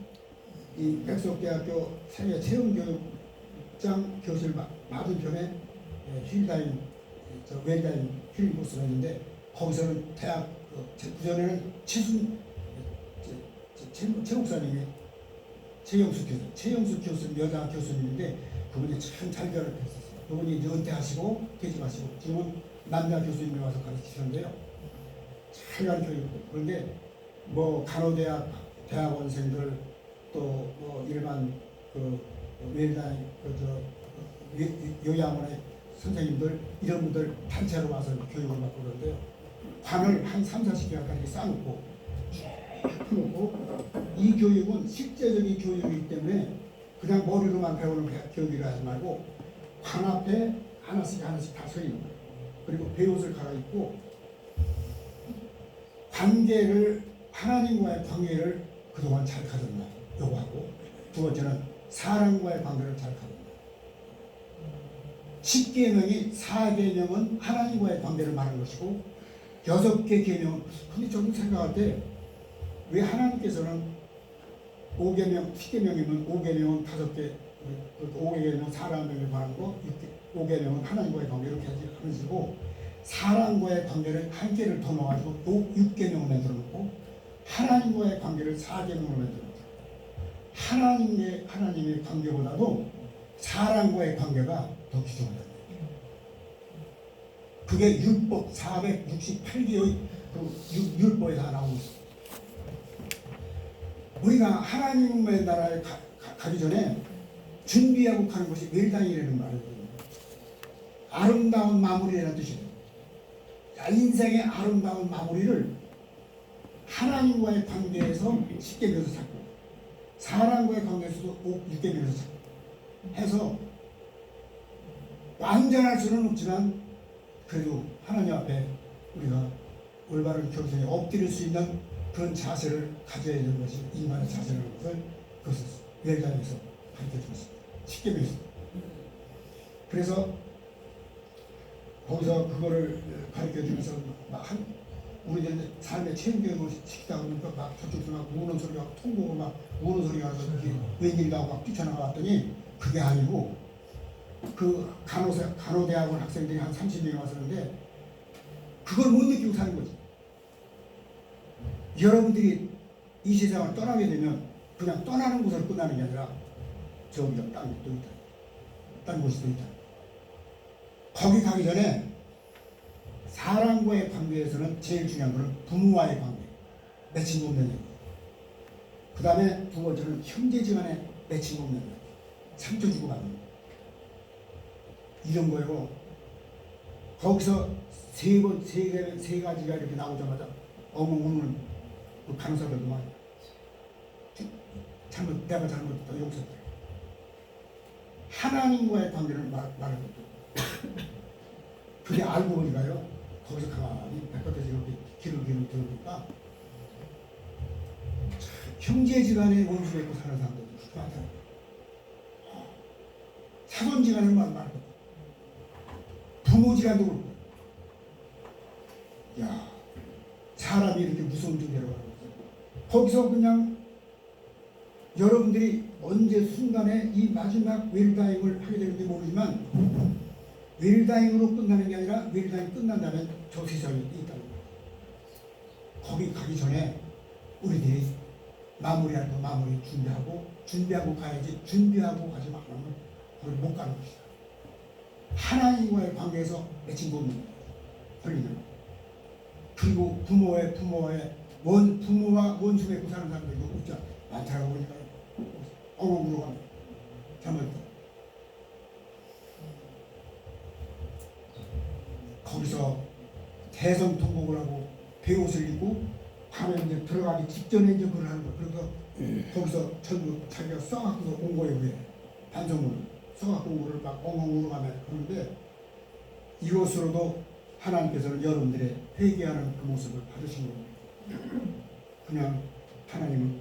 이 백석대학교 세계 체험교육장 교실 맞은편에 힐다인 웨일다인 힐 코스가 있는데 거기서는 대학 그전에는 최 목사님이 최영수 교수님 여자 교수님인데 그분이 참 잘 가르쳤었어요. 그분이 이제 은퇴하시고 퇴직하시고 지금은 남자 교수님이 와서 가르치시는데요. 잘 가르쳐주고 그런데 뭐 간호대학 대학원생들 또 뭐 일반 그 웨일다인 요양원의 선생님들 이런 분들 단체로 와서 교육을 받고 그러는데요. 관을 한 3, 40개까지 쌓아놓고 쭉 펴놓고 이 교육은 실제적인 교육이기 때문에 그냥 머리로만 배우는 교육이라 하지 말고 관 앞에 하나씩 다 서 있는 거예요. 그리고 배옷을 갈아입고 관계를 하나님과의 관계를 그동안 잘 가졌나 요구하고 두 번째는 사람과의 관계를 잘 가졌나 10계명이 4계명은 하나님과의 관계를 말하는 것이고 6개 계명은 근데 저는 생각할 때 왜 하나님께서는 5계명 10계명이면 5계명은 5개 5계명은 사람에게 관한 거 5계명은 하나님과의 관계 이렇게 하시고 사람과의 관계를 한 개를 더 넣어가지고 6계명을 만들어 놓고 하나님과의 관계를 4계명으로 만들어 놓고 하나님의 관계보다도 사람과의 관계가 더 귀중하다. 그게 율법 468개의 그 율법에 다 나오고 있습니다. 우리가 하나님의 나라에 가기 전에 준비하고 가는 것이 웰다인이라는 말이거든요. 아름다운 마무리라는 뜻이에요. 인생의 아름다운 마무리를 하나님과의 관계에서 10계명에서 찾고 사람과의 관계에서도 6계명에서 찾고 해서 완전할 수는 없지만 그래도 하나님 앞에 우리가 올바른 경생에 엎드릴 수 있는 그런 자세를 가져야 되는 것이 인간의 자세라는 것을 그것을 웰다인에서 가르쳐 주었습니다. 10계명에서. 그래서 거기서 그거를 가르쳐 주면서 우리들 삶의 체험교육을 시키다 보니까 막 저쪽에서 막 우는 소리가 통보고 막 우는 소리가 나서 웬일이다 하고 막 뛰쳐나갔더니 그게 아니고 그 간호대학원 학생들이 한 30명이 왔었는데 그걸 못 느끼고 사는 거지. 여러분들이 이 세상을 떠나게 되면 그냥 떠나는 곳으로 끝나는 게 아니라 저기가 딴 곳도 있다. 딴 곳이 또 있다. 거기 가기 전에 사람과의 관계에서는 제일 중요한 것은 부모와의 관계, 맺힌 없는 일. 그 다음에 두 번째는 형제지간의 맺힌 없는 일. 상처 주고받는 거. 이런 거예요. 거기서 세 가지가 이렇게 나오자마자 어머 오늘 그 간호사들도 막 내가 잘못했다 용서해. 하나님과의 관계를 말하는 것도 그게 알고 보니까요. 거기서 가만히 백밭에서 이렇게 길을 들으니까 형제지간에 원수가 있고 사는 사람들도 많잖아요. 사돈지간에 말하고 부모지간도 그렇고 야 사람이 이렇게 무서운 존재라고 하는 거죠. 거기서 그냥 여러분들이 언제 순간에 이 마지막 웰다잉을 하게 되는지 모르지만 웰다잉으로 끝나는 게 아니라 웰다잉 끝난 다음에 저 세상이 있다는 거예요. 거기 가기 전에 우리들이 마무리할 거 마무리 준비하고 가야지. 준비하고 가지 말으면 우리 못 가는 것이다. 하나님과의 관계에서 맺힌 겁니다. 권리는. 그리고 부모와 원수 맺고 사는 사람들도 없죠. 많다고 보니까 엉엉 울어가면 잘못. 거기서 대성통곡을 하고 배옷을 입고 밤에 이제 들어가기 직전에 이제 그걸 하는 거예요. 그래서 거기서 전부 자기가 써갖고 온 거예요. 왜? 반성문을 써갖고 온 거를 막 엉엉 울어가면. 그런데 이것으로도 하나님께서는 여러분들의 회개하는 그 모습을 받으신 겁니다. 그냥 하나님은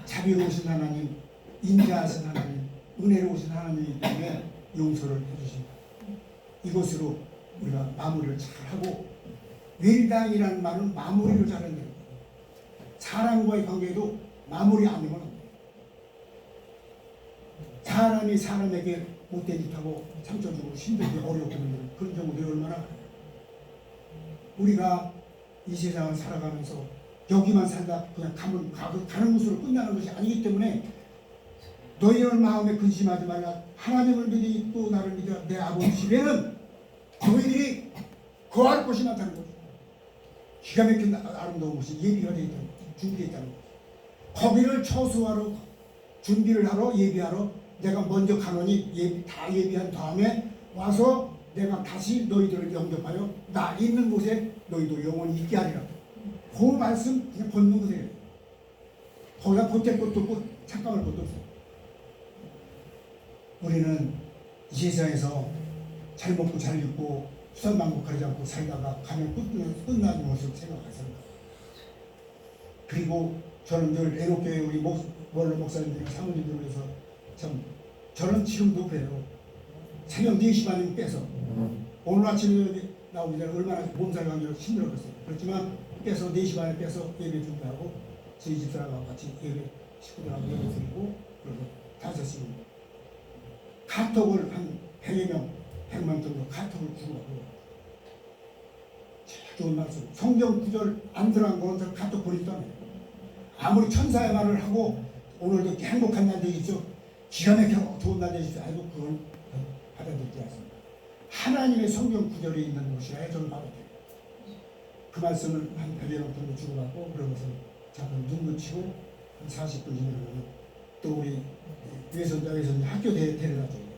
자비로우신 하나님, 인자하신 하나님, 은혜로우신 하나님이기 때문에 용서를 해주십니다. 이것으로 우리가 마무리를 잘하고, 웰당이라는 말은 마무리를 잘하는 거예요. 사람과의 관계도 마무리 안 되면 안 돼요. 사람이 사람에게 못된 짓하고 상처 주고 힘들게 어렵게 만드는 그런 경우들이 얼마나 많아요. 우리가 이 세상을 살아가면서 여기만 살다 그냥 가는 곳으로 끝나는 것이 아니기 때문에 너희는 마음에 근심하지 말라. 하나님을 믿으니 또 나를 믿으라. 내 아버지 집에는 너희들이 거할 곳이 많다는 거죠. 기가 막힌 아름다운 곳이 예비가 되어 있다는 거죠. 준비되어 있다는 거죠. 거기를 처수하러 준비를 하러 예비하러 내가 먼저 가노니 다 예비한 다음에 와서 내가 다시 너희들을 영접하여 나 있는 곳에 너희도 영원히 있게 하리라. 그 말씀 그냥 걷는 거예요. 거기다 보탤 것도 없고 착각할 것도 없어요. 우리는 이 세상에서 잘 먹고 잘 입고 수산방복하지 않고 살다가 가면 끝나는 것을 생각해서, 그리고 저는 늘 애롭게 우리 원로 목사님들이 사모님들을 위해서 참 저는 지금도 그래요. 새벽 4시 반이면 깨서 오늘 아침에 나오기 전에 얼마나 몸살 감기로 힘들었겠어요. 그렇지만 깨서 4시 반에 깨서 예배 준비하고 저희 집사람하고 같이 예배 식구들하고 예배 드리고 그래서 5시 카톡을 한 100여 명 100명 정도 카톡을 주고받고 제일 좋은 말씀. 성경 구절 안 들어간 거는 카톡 보냈다며. 아무리 천사의 말을 하고 오늘도 행복한 날 되십시오, 기가 막혀 좋은 날 되십시오, 아이고 그건 받아들이지 않습니다. 하나님의 성경 구절이 있는 것이라 저는 받아들여요. 그 말씀을 한 100여 명 정도 주고받고 그러면서 잠깐 눈 붙이고 한 40분 지나면 또 우리 외손자 학교 데려다 줘요.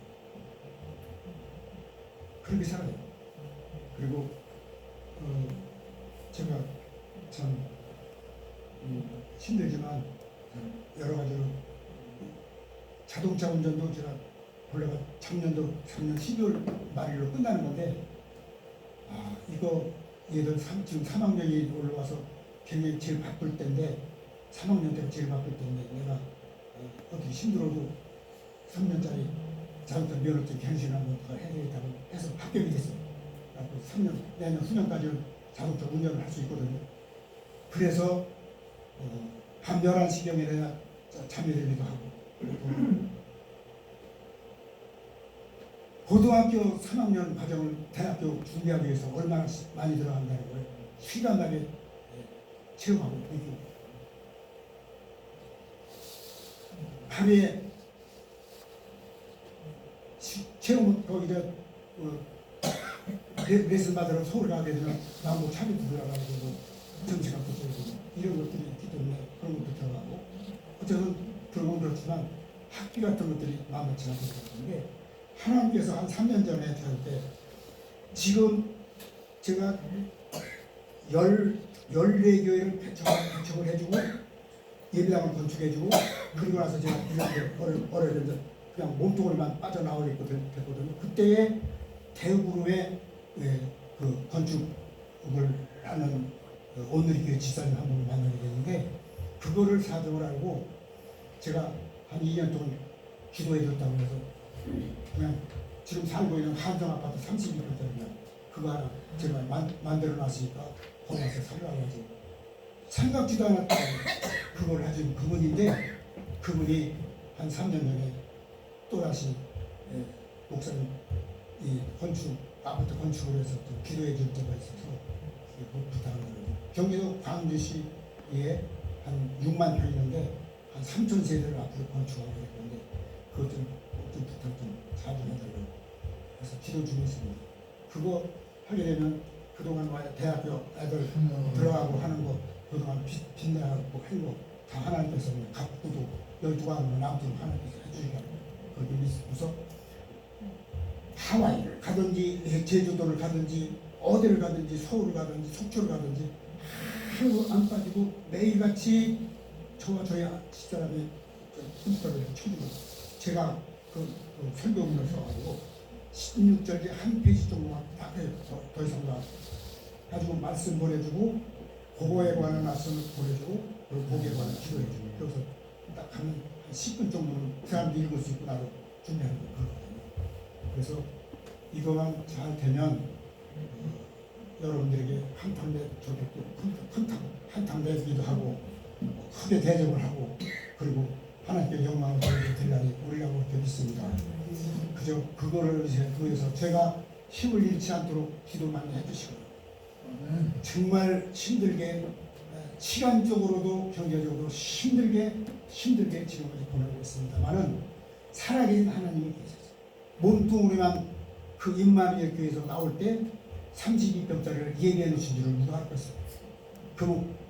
그렇게 살아요. 그리고 제가 참 힘들지만 여러 가지로 자동차 운전도 제가 원래가 작년도 3년 12월 말일로 끝나는 건데 이거 얘들 지금 3학년이 올라와서 굉장히 제일 바쁠 때인데 3학년 때가 제일 바쁠 때인데 내가 어떻게 힘들어도 3년짜리 자동차 면허증 갱신 한번 더 해야 되겠다고 해서 합격이 됐어요. 내년 후년까지는 자동차 운전을 할 수 있거든요. 그래서 밤 11시경에 내가 참여되기도 하고 고등학교 3학년 과정을 대학교 준비하기 위해서 얼마나 많이 들어간다는 걸 시간나게 체험하고 있고 하루에 체험 거기다 레슨 받으러 서울 가게 되면 나무 차비 들어가가지고 점심값도 들고 이런 것들이 있기 때문에 그런 것도 들어가고 어쨌든 그런 건 그렇지만 학비 같은 것들이 만만치 않게 들어가는데 하나님께서 한 3년 전에 할 때 지금 제가 14교회를 개척을 해주고 예배당을 건축해주고 그리고 나서 제가 어려운데 그냥 몸뚱아리만 빠져나오게 됐거든요. 그때에 대구로의 그 건축을 하는 오늘리교회 집사님 한 분을 만나게 됐는데 그거를 사정을 알고 제가 한 2년 동안 기도해 줬다고 해서 그냥 지금 살고 있는 한정 아파트 32평짜리 그거 하나 제가 만들어 놨으니까 거기 가서 살라고 하지 생각지도 않았던 그걸 해준 그분인데 그분이 한 3년 전에 또다시 목사님 이 건축 아파트 건축을 해서 또 기도해 줄 때가 있어서 부탁을 드려요. 경기도 광주시에 한 6만 평 있는데 한 3천 세대를 앞으로 건축하게 됐는데 그것 좀 부탁 좀 자주 해달라고 그래서 기도 중에 있습니다. 그거 하게 되면 그동안 대학교 애들 들어가고 하는 거 그동안 빚내고 한 거 다 하나님께서 갚고도 12강으로 남도록 하나님께서 해주시고 거기 믿고서 하와이를 가든지 제주도를 가든지 어디를 가든지 서울을 가든지 속초를 가든지 하루 안 빠지고 매일같이 저와 저희 집사람이 컴퓨터를 쳐주고 제가 그 설교문을 써가지고 16절기 한 페이지 정도만 딱 해요. 더 이상 더 가지고 말씀 보내주고 그거에 관한 말씀을 보내주고 그리고 거기에 관한 기도해주고 그래서 딱 하면 한 10분 정도는 사람들이 읽을 수 있고 나도 준비하는 거거든요. 그래서 이거만 잘 되면 여러분들에게 한탕 저도 한탕 내기도 하고 크게 대접을 하고 그리고 하나님께 영광을 드릴 날이 오리라고 그렇게 믿습니다. 그저 그거를 이제 위해서 제가 힘을 잃지 않도록 기도 많이 해주시고요. 정말 힘들게 시간적으로도 경제적으로 힘들게 지금까지 보내고 있습니다만은 살아계신 하나님이 계셔서 몸뚱아리만 그 임마누엘 교회에서 나올 때 32병짜리를 예비해 놓으신 줄을 누가 알겠어요.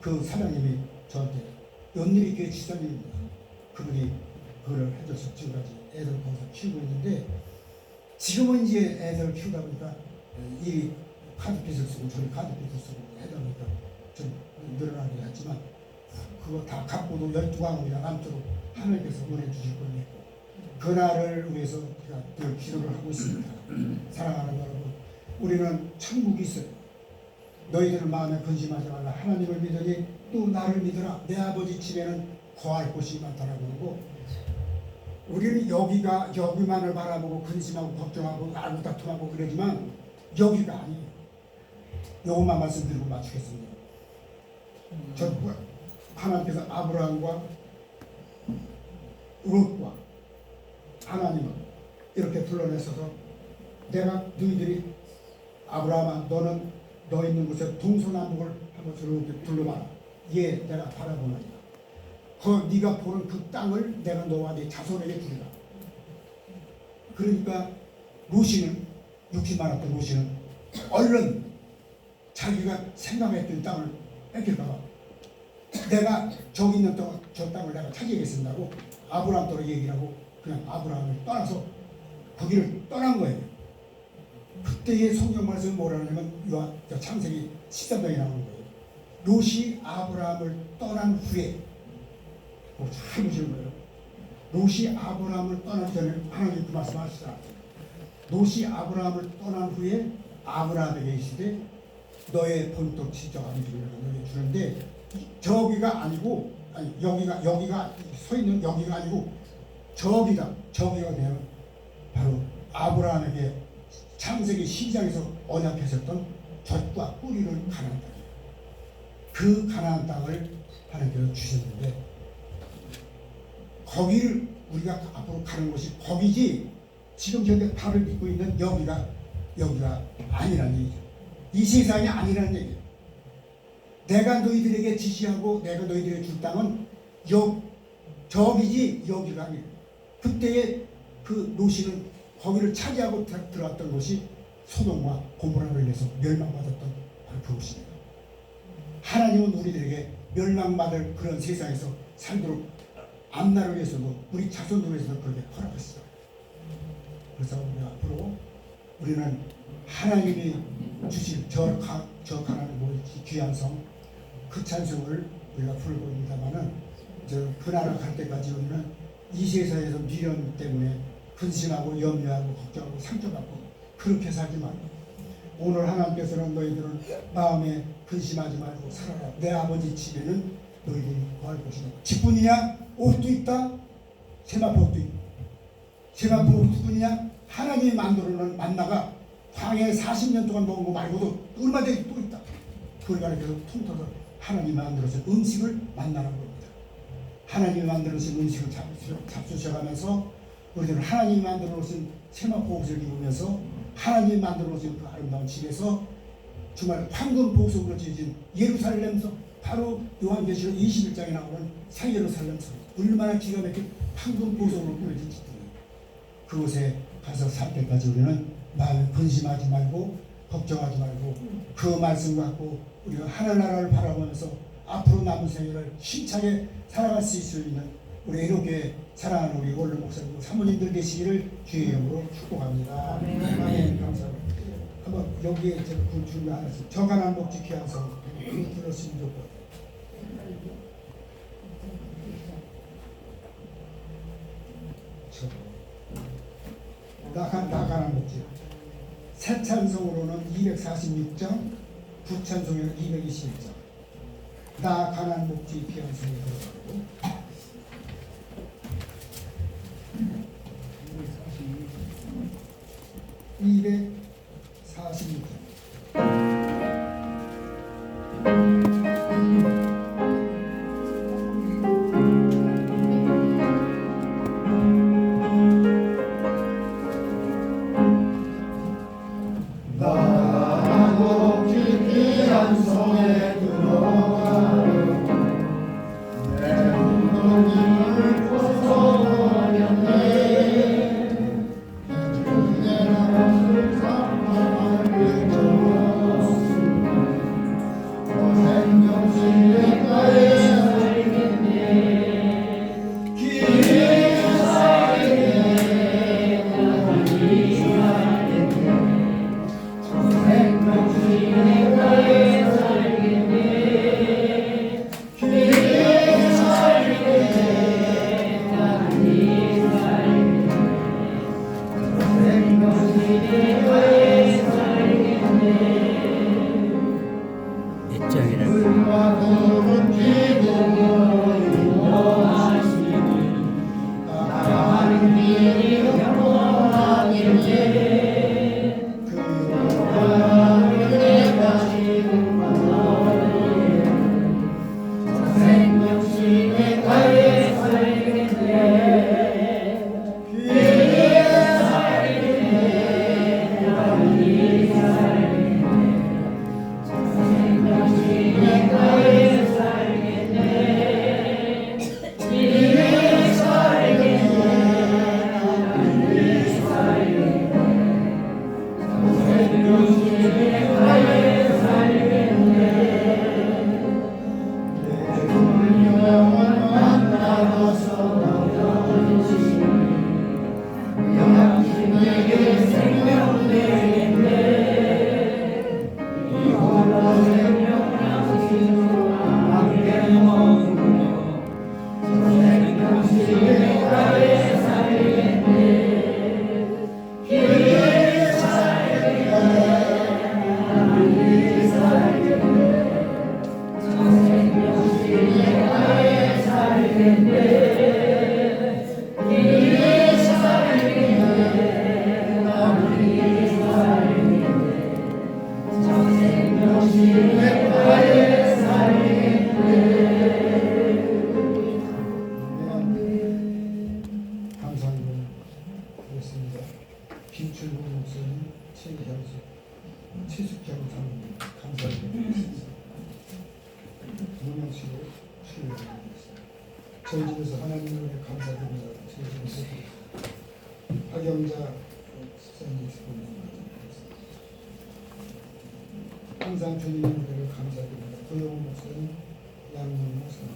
그 사장님이 저한테 연일이 교회 지사님입니다. 그분이 그걸 해줘서 지금까지 애들 거기서 키우고 있는데 지금은 이제 애들을 키우다 보니까 이 카드빚을 쓰고 저리 카드빚을 쓰고 하다 보니까 좀 늘어나긴 했지만 그거 다 갚고도 12강이나 남도록 하나님께서 보내주실 걸 믿고 그날을 위해서 제가 늘 기도를 하고 있습니다. 사랑하는 여러분, 우리는 천국이 있어요. 너희들 마음에 근심하지 말라. 하나님을 믿으니 또 나를 믿으라. 내 아버지 집에는 거할 곳이 많다라고 하고 우리는 여기만을 바라보고 근심하고 걱정하고 알고다툼하고 그러지만 여기가 아니에요. 요것만 말씀드리고 마치겠습니다. 저 하나님께서 아브라함과 롯과 하나님을 이렇게 불러내셔서 내가 너희들이 아브라함아 너는 너 있는 곳에 동서남북을 한번 이렇게 둘러봐라. 예, 내가 바라보나이다. 네가 보는 그 땅을 내가 너와 네 자손에게 주리라. 그러니까 롯이는 60만 원대 롯이는 얼른 자기가 생각했던 땅을 뺏길까봐 내가 저기 있는 저 땅을 내가 차지하겠습니다고 아브라함더러 얘기를 하고 그냥 아브라함을 떠나서 거기를 떠난 거예요. 그때의 성경 말씀은 뭐라냐면 창세기 13장에 나오는 거예요. 롯이 아브라함을 떠난 후에 잘 보시는 거예요. 롯이 아브라함을 떠나기 전에 하나님 그 말씀 하시더라. 롯이 아브라함을 떠난 후에 아브라함에게 이르시되 너의 본토 친척 아비들을 너에게 주는데 저기가 아니고 여기가 서 있는 여기가 아니고 저기가 되면 바로 아브라함에게 창세기 12장에서 언약하셨던 젖과 뿌리를 가나안 땅이에요. 그 가나안 땅을 하나님께서 주셨는데 거기를 우리가 앞으로 가는 곳이 거기지 지금 현재 발을 딛고 있는 여기가 아니라는 얘기죠. 이 세상이 아니라는 얘기예요. 내가 너희들에게 지시하고 내가 너희들에게 줄 땅은 저기지 여기가 아니에요. 그때의 그 롯이는 거기를 차지하고 들어왔던 것이 소돔과 고모라로 인해서 멸망받았던 바로 그것입니다. 하나님은 우리들에게 멸망받을 그런 세상에서 살도록 앞날을 위해서도 우리 자손들을 위해서도 그렇게 허락하시죠. 그래서 우리 앞으로 우리는 하나님이 주신 저 가난한 귀한 성 그 찬송을 우리가 부르고 있습니다만은 그 나라 갈 때까지 우리는 이 세상에서 미련 때문에 근심하고 염려하고 걱정하고 상처받고 그렇게 살지 말고 오늘 하나님께서는 너희들은 마음에 근심하지 말고 살아라. 내 아버지 집에는 너희들이 구할 곳이 없고 집뿐이냐? 옷도 있다. 세마포 옷도 있고 세마포 옷뿐이냐? 하나님이 만들어놓은 만나가 광야에 40년 동안 먹은 거 말고도 얼마든지 또 있다. 그걸 가리켜서 통틀어서 하나님이 만들어서 음식을 만나는 겁니다. 하나님이 만들어진 음식을 잡수셔가면서 우리들은 하나님이 만들어놓으신 세마포 옷을 입으면서 하나님이 만들어놓으신 그 아름다운 집에서 정말 황금 보석으로 지어진 예루살렘성, 바로 요한계시록 21장에 나오는 새 예루살렘성, 얼마나 기가 막힌 황금 보석으로 꾸며진 집들이에요. 그곳에 가서 살 때까지 우리는 마음에 근심하지 말고 걱정하지 말고 그 말씀 갖고 우리가 하늘나라를 바라보면서 앞으로 남은 생애를 힘차게 살아갈 수 있을 있는 우리 이렇게 사랑하는 우리 원로 목사님 사모님들 되시기를 주의 이름으로 축복합니다. 아멘. 감사합니다. 한번 여기에 제가 그 준비 안 했어요. 저간한복 지켜서 들었으면 좋고. 나간한복 지. 새 찬송으로는 246장, 부찬송에는 221장. 나 가난 목지 피한송이 들어가고 246장. 저희 집에서 하나님을 감사드립니다. 저희 집에서 박영자 집사님 항상 주님의 노래를 감사드립니다. 고용 목사님, 양문 목사님,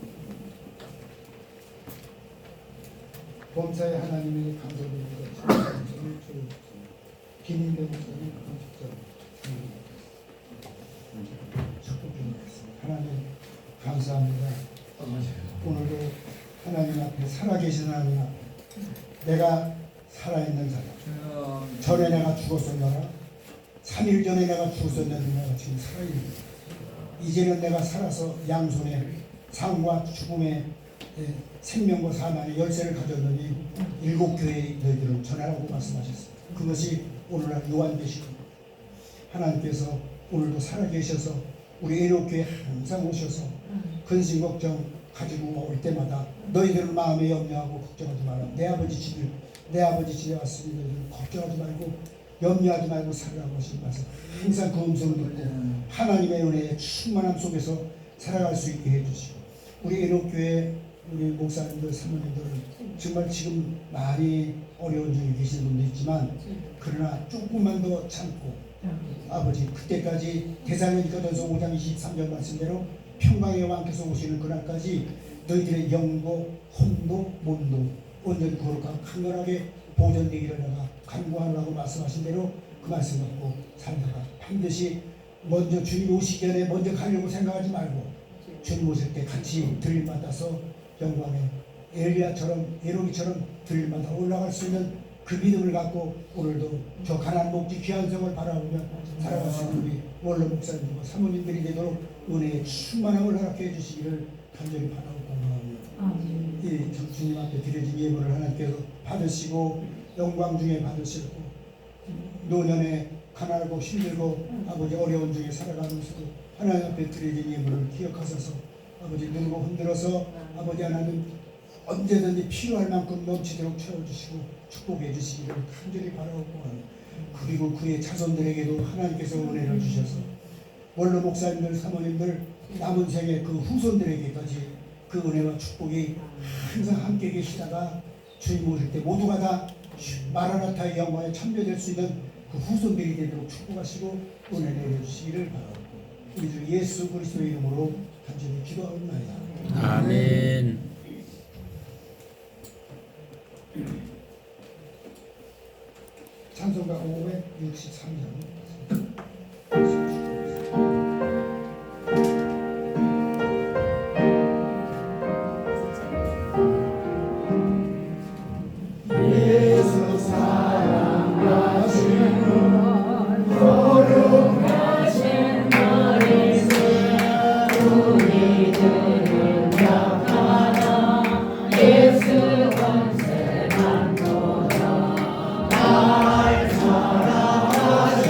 범사의 하나님의 감사드립니다. 목사님, 조용 목사님, 김인대 목사님, 축복드리겠습니다. 하나님 감사합니다. 오늘도 하나님 앞에 살아계신 하나님 앞에 내가 살아있는 사람, 전에 내가 죽었었느라 3일 전에 내가 죽었었는데 내가 지금 살아있는 거야. 이제는 내가 살아서 양손에 삶과 죽음의 생명과 사망의 열쇠를 가졌느니 7교회의 너희들은 전하라고 말씀하셨어요. 그것이 오늘날 요한계시록. 하나님께서 오늘도 살아계셔서 우리 애로교회 항상 오셔서 근심 걱정 가지고 올 때마다 너희들은 마음에 염려하고 걱정하지 마라. 내 아버지 집에 왔으니 너희들은 걱정하지 말고 염려하지 말고 살아가고 싶은 말씀 항상 그 음성을 듣고 하나님의 은혜의 충만함 속에서 살아갈 수 있게 해주시고 우리 애녹교회 우리 목사님들 사모님들은 정말 지금 많이 어려운 중에 계신 분도 있지만 그러나 조금만 더 참고 아버지 그때까지 데살로니가전서 5장 23절 말씀대로 평강의 왕께서 오시는 그날까지 너희들의 영도 혼도 몸도 온전히 거룩하고 강건하게 보존되기를 내가 간구하라고 말씀하신 대로 그 말씀 갖고 살다가 반드시 먼저 주님 오시기 전에 먼저 가려고 생각하지 말고 주님 오실 때 같이 들림받아서 영광에 엘리야처럼 에녹이처럼 들림받아 올라갈 수 있는 그 믿음을 갖고 오늘도 저 가난한 목지 귀한 성을 바라보며 살아갈 수 있는 우리 원로 목사님과 사모님들이 되도록 은혜의 충만함을 허락해 주시기를 간절히 바라고 공감합니다. 이 주님 앞에 드려진 예물을 하나님께서 받으시고 영광 중에 받으시고 노년에 가난하고 힘들고 아버지 어려운 중에 살아가면서도 하나님 앞에 드려진 예물을 기억하셔서 아버지 눈으로 흔들어서 아버지 하나님 언제든지 필요할 만큼 넘치도록 채워주시고 축복해 주시기를 간절히 바라고 합니다. 그리고 그의 자손들에게도 하나님께서 은혜를 주셔서 원로 목사님들 사모님들 남은 생에 그 후손들에게까지 그 은혜와 축복이 항상 함께 계시다가 주님 오실 때 모두가 다 마라나타의 영광에 참여될 수 있는 그 후손들이 되도록 축복하시고 은혜 내려주시기를 바라고 우리 주 예수 그리스도의 이름으로 간절히 기도하옵나이다. 아멘. 찬송가 563장 예수 사랑하시는 거룩하신 머리스 우리들은 약하나 예수 권세만 보라 날 사랑하신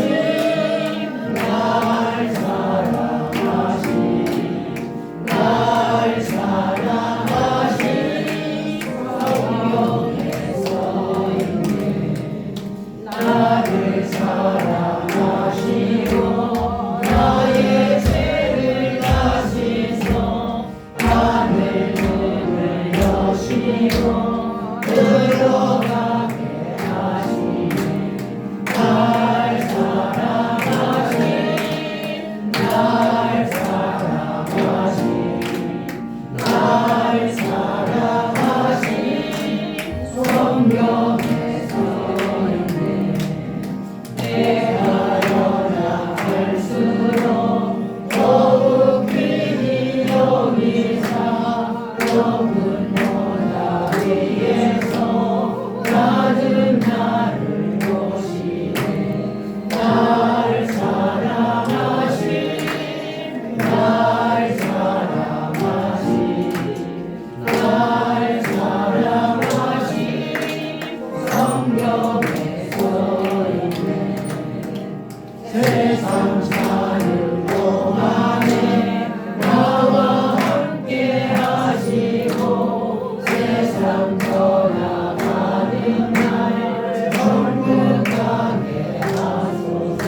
날 사랑하신 날 사랑하신 성령에서 나를 사랑하시고 나의 죄를 다시서 하늘 문을 여시고 들어가게 하시네 날 사랑하신 날 사랑하신 날 사랑하신 성령의 서인네 내가 연약할수록 더욱 귀히 여기사 영혼보다 위에서 낮은 나를 보시네 날 사랑하신 날 사랑하신 날 사랑하신 성경에 써있네 세상 사는 동안에 나와 함께 하시고 세상 떠나가는 날 천국하게 하소서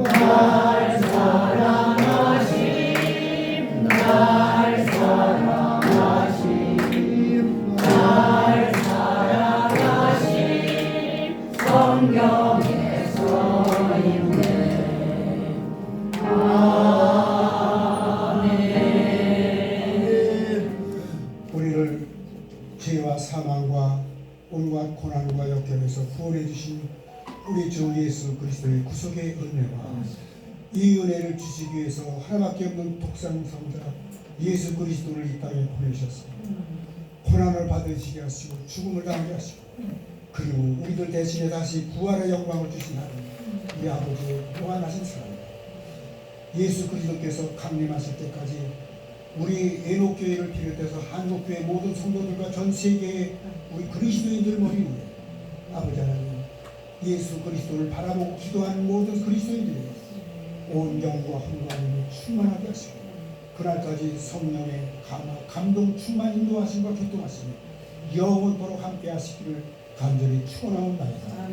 날 사랑하신 날 사랑하신 날 사랑하신 성경에 써있네 우리를 죄와 사망과 온갖 고난과 역경에서 구원해 주신 우리 주 예수 그리스도의 구속의 은혜와 이 은혜를 주시기 위해서 하나밖에 없는 독생성자 예수 그리스도를 이 땅에 보내셔서 고난을 받으시게 하시고 죽음을 당하게 하시고 그리고 우리들 대신에 다시 부활의 영광을 주신 하나님 우리 아버지의 무한하신 사랑 예수 그리스도께서 강림하실 때까지 우리 애녹교회를 비롯해서 한국교회 모든 성도들과 전 세계의 우리 그리스도인들 머리 위에 아버지 하나님 예수 그리스도를 바라보고 기도하는 모든 그리스도인들에게 온 영과 흥관임을 충만하게 하시고 그날까지 성령의 감동 충만 인도하심과 교통하심이 영원토록 함께 하시기를 간절히 축원하옵나이다.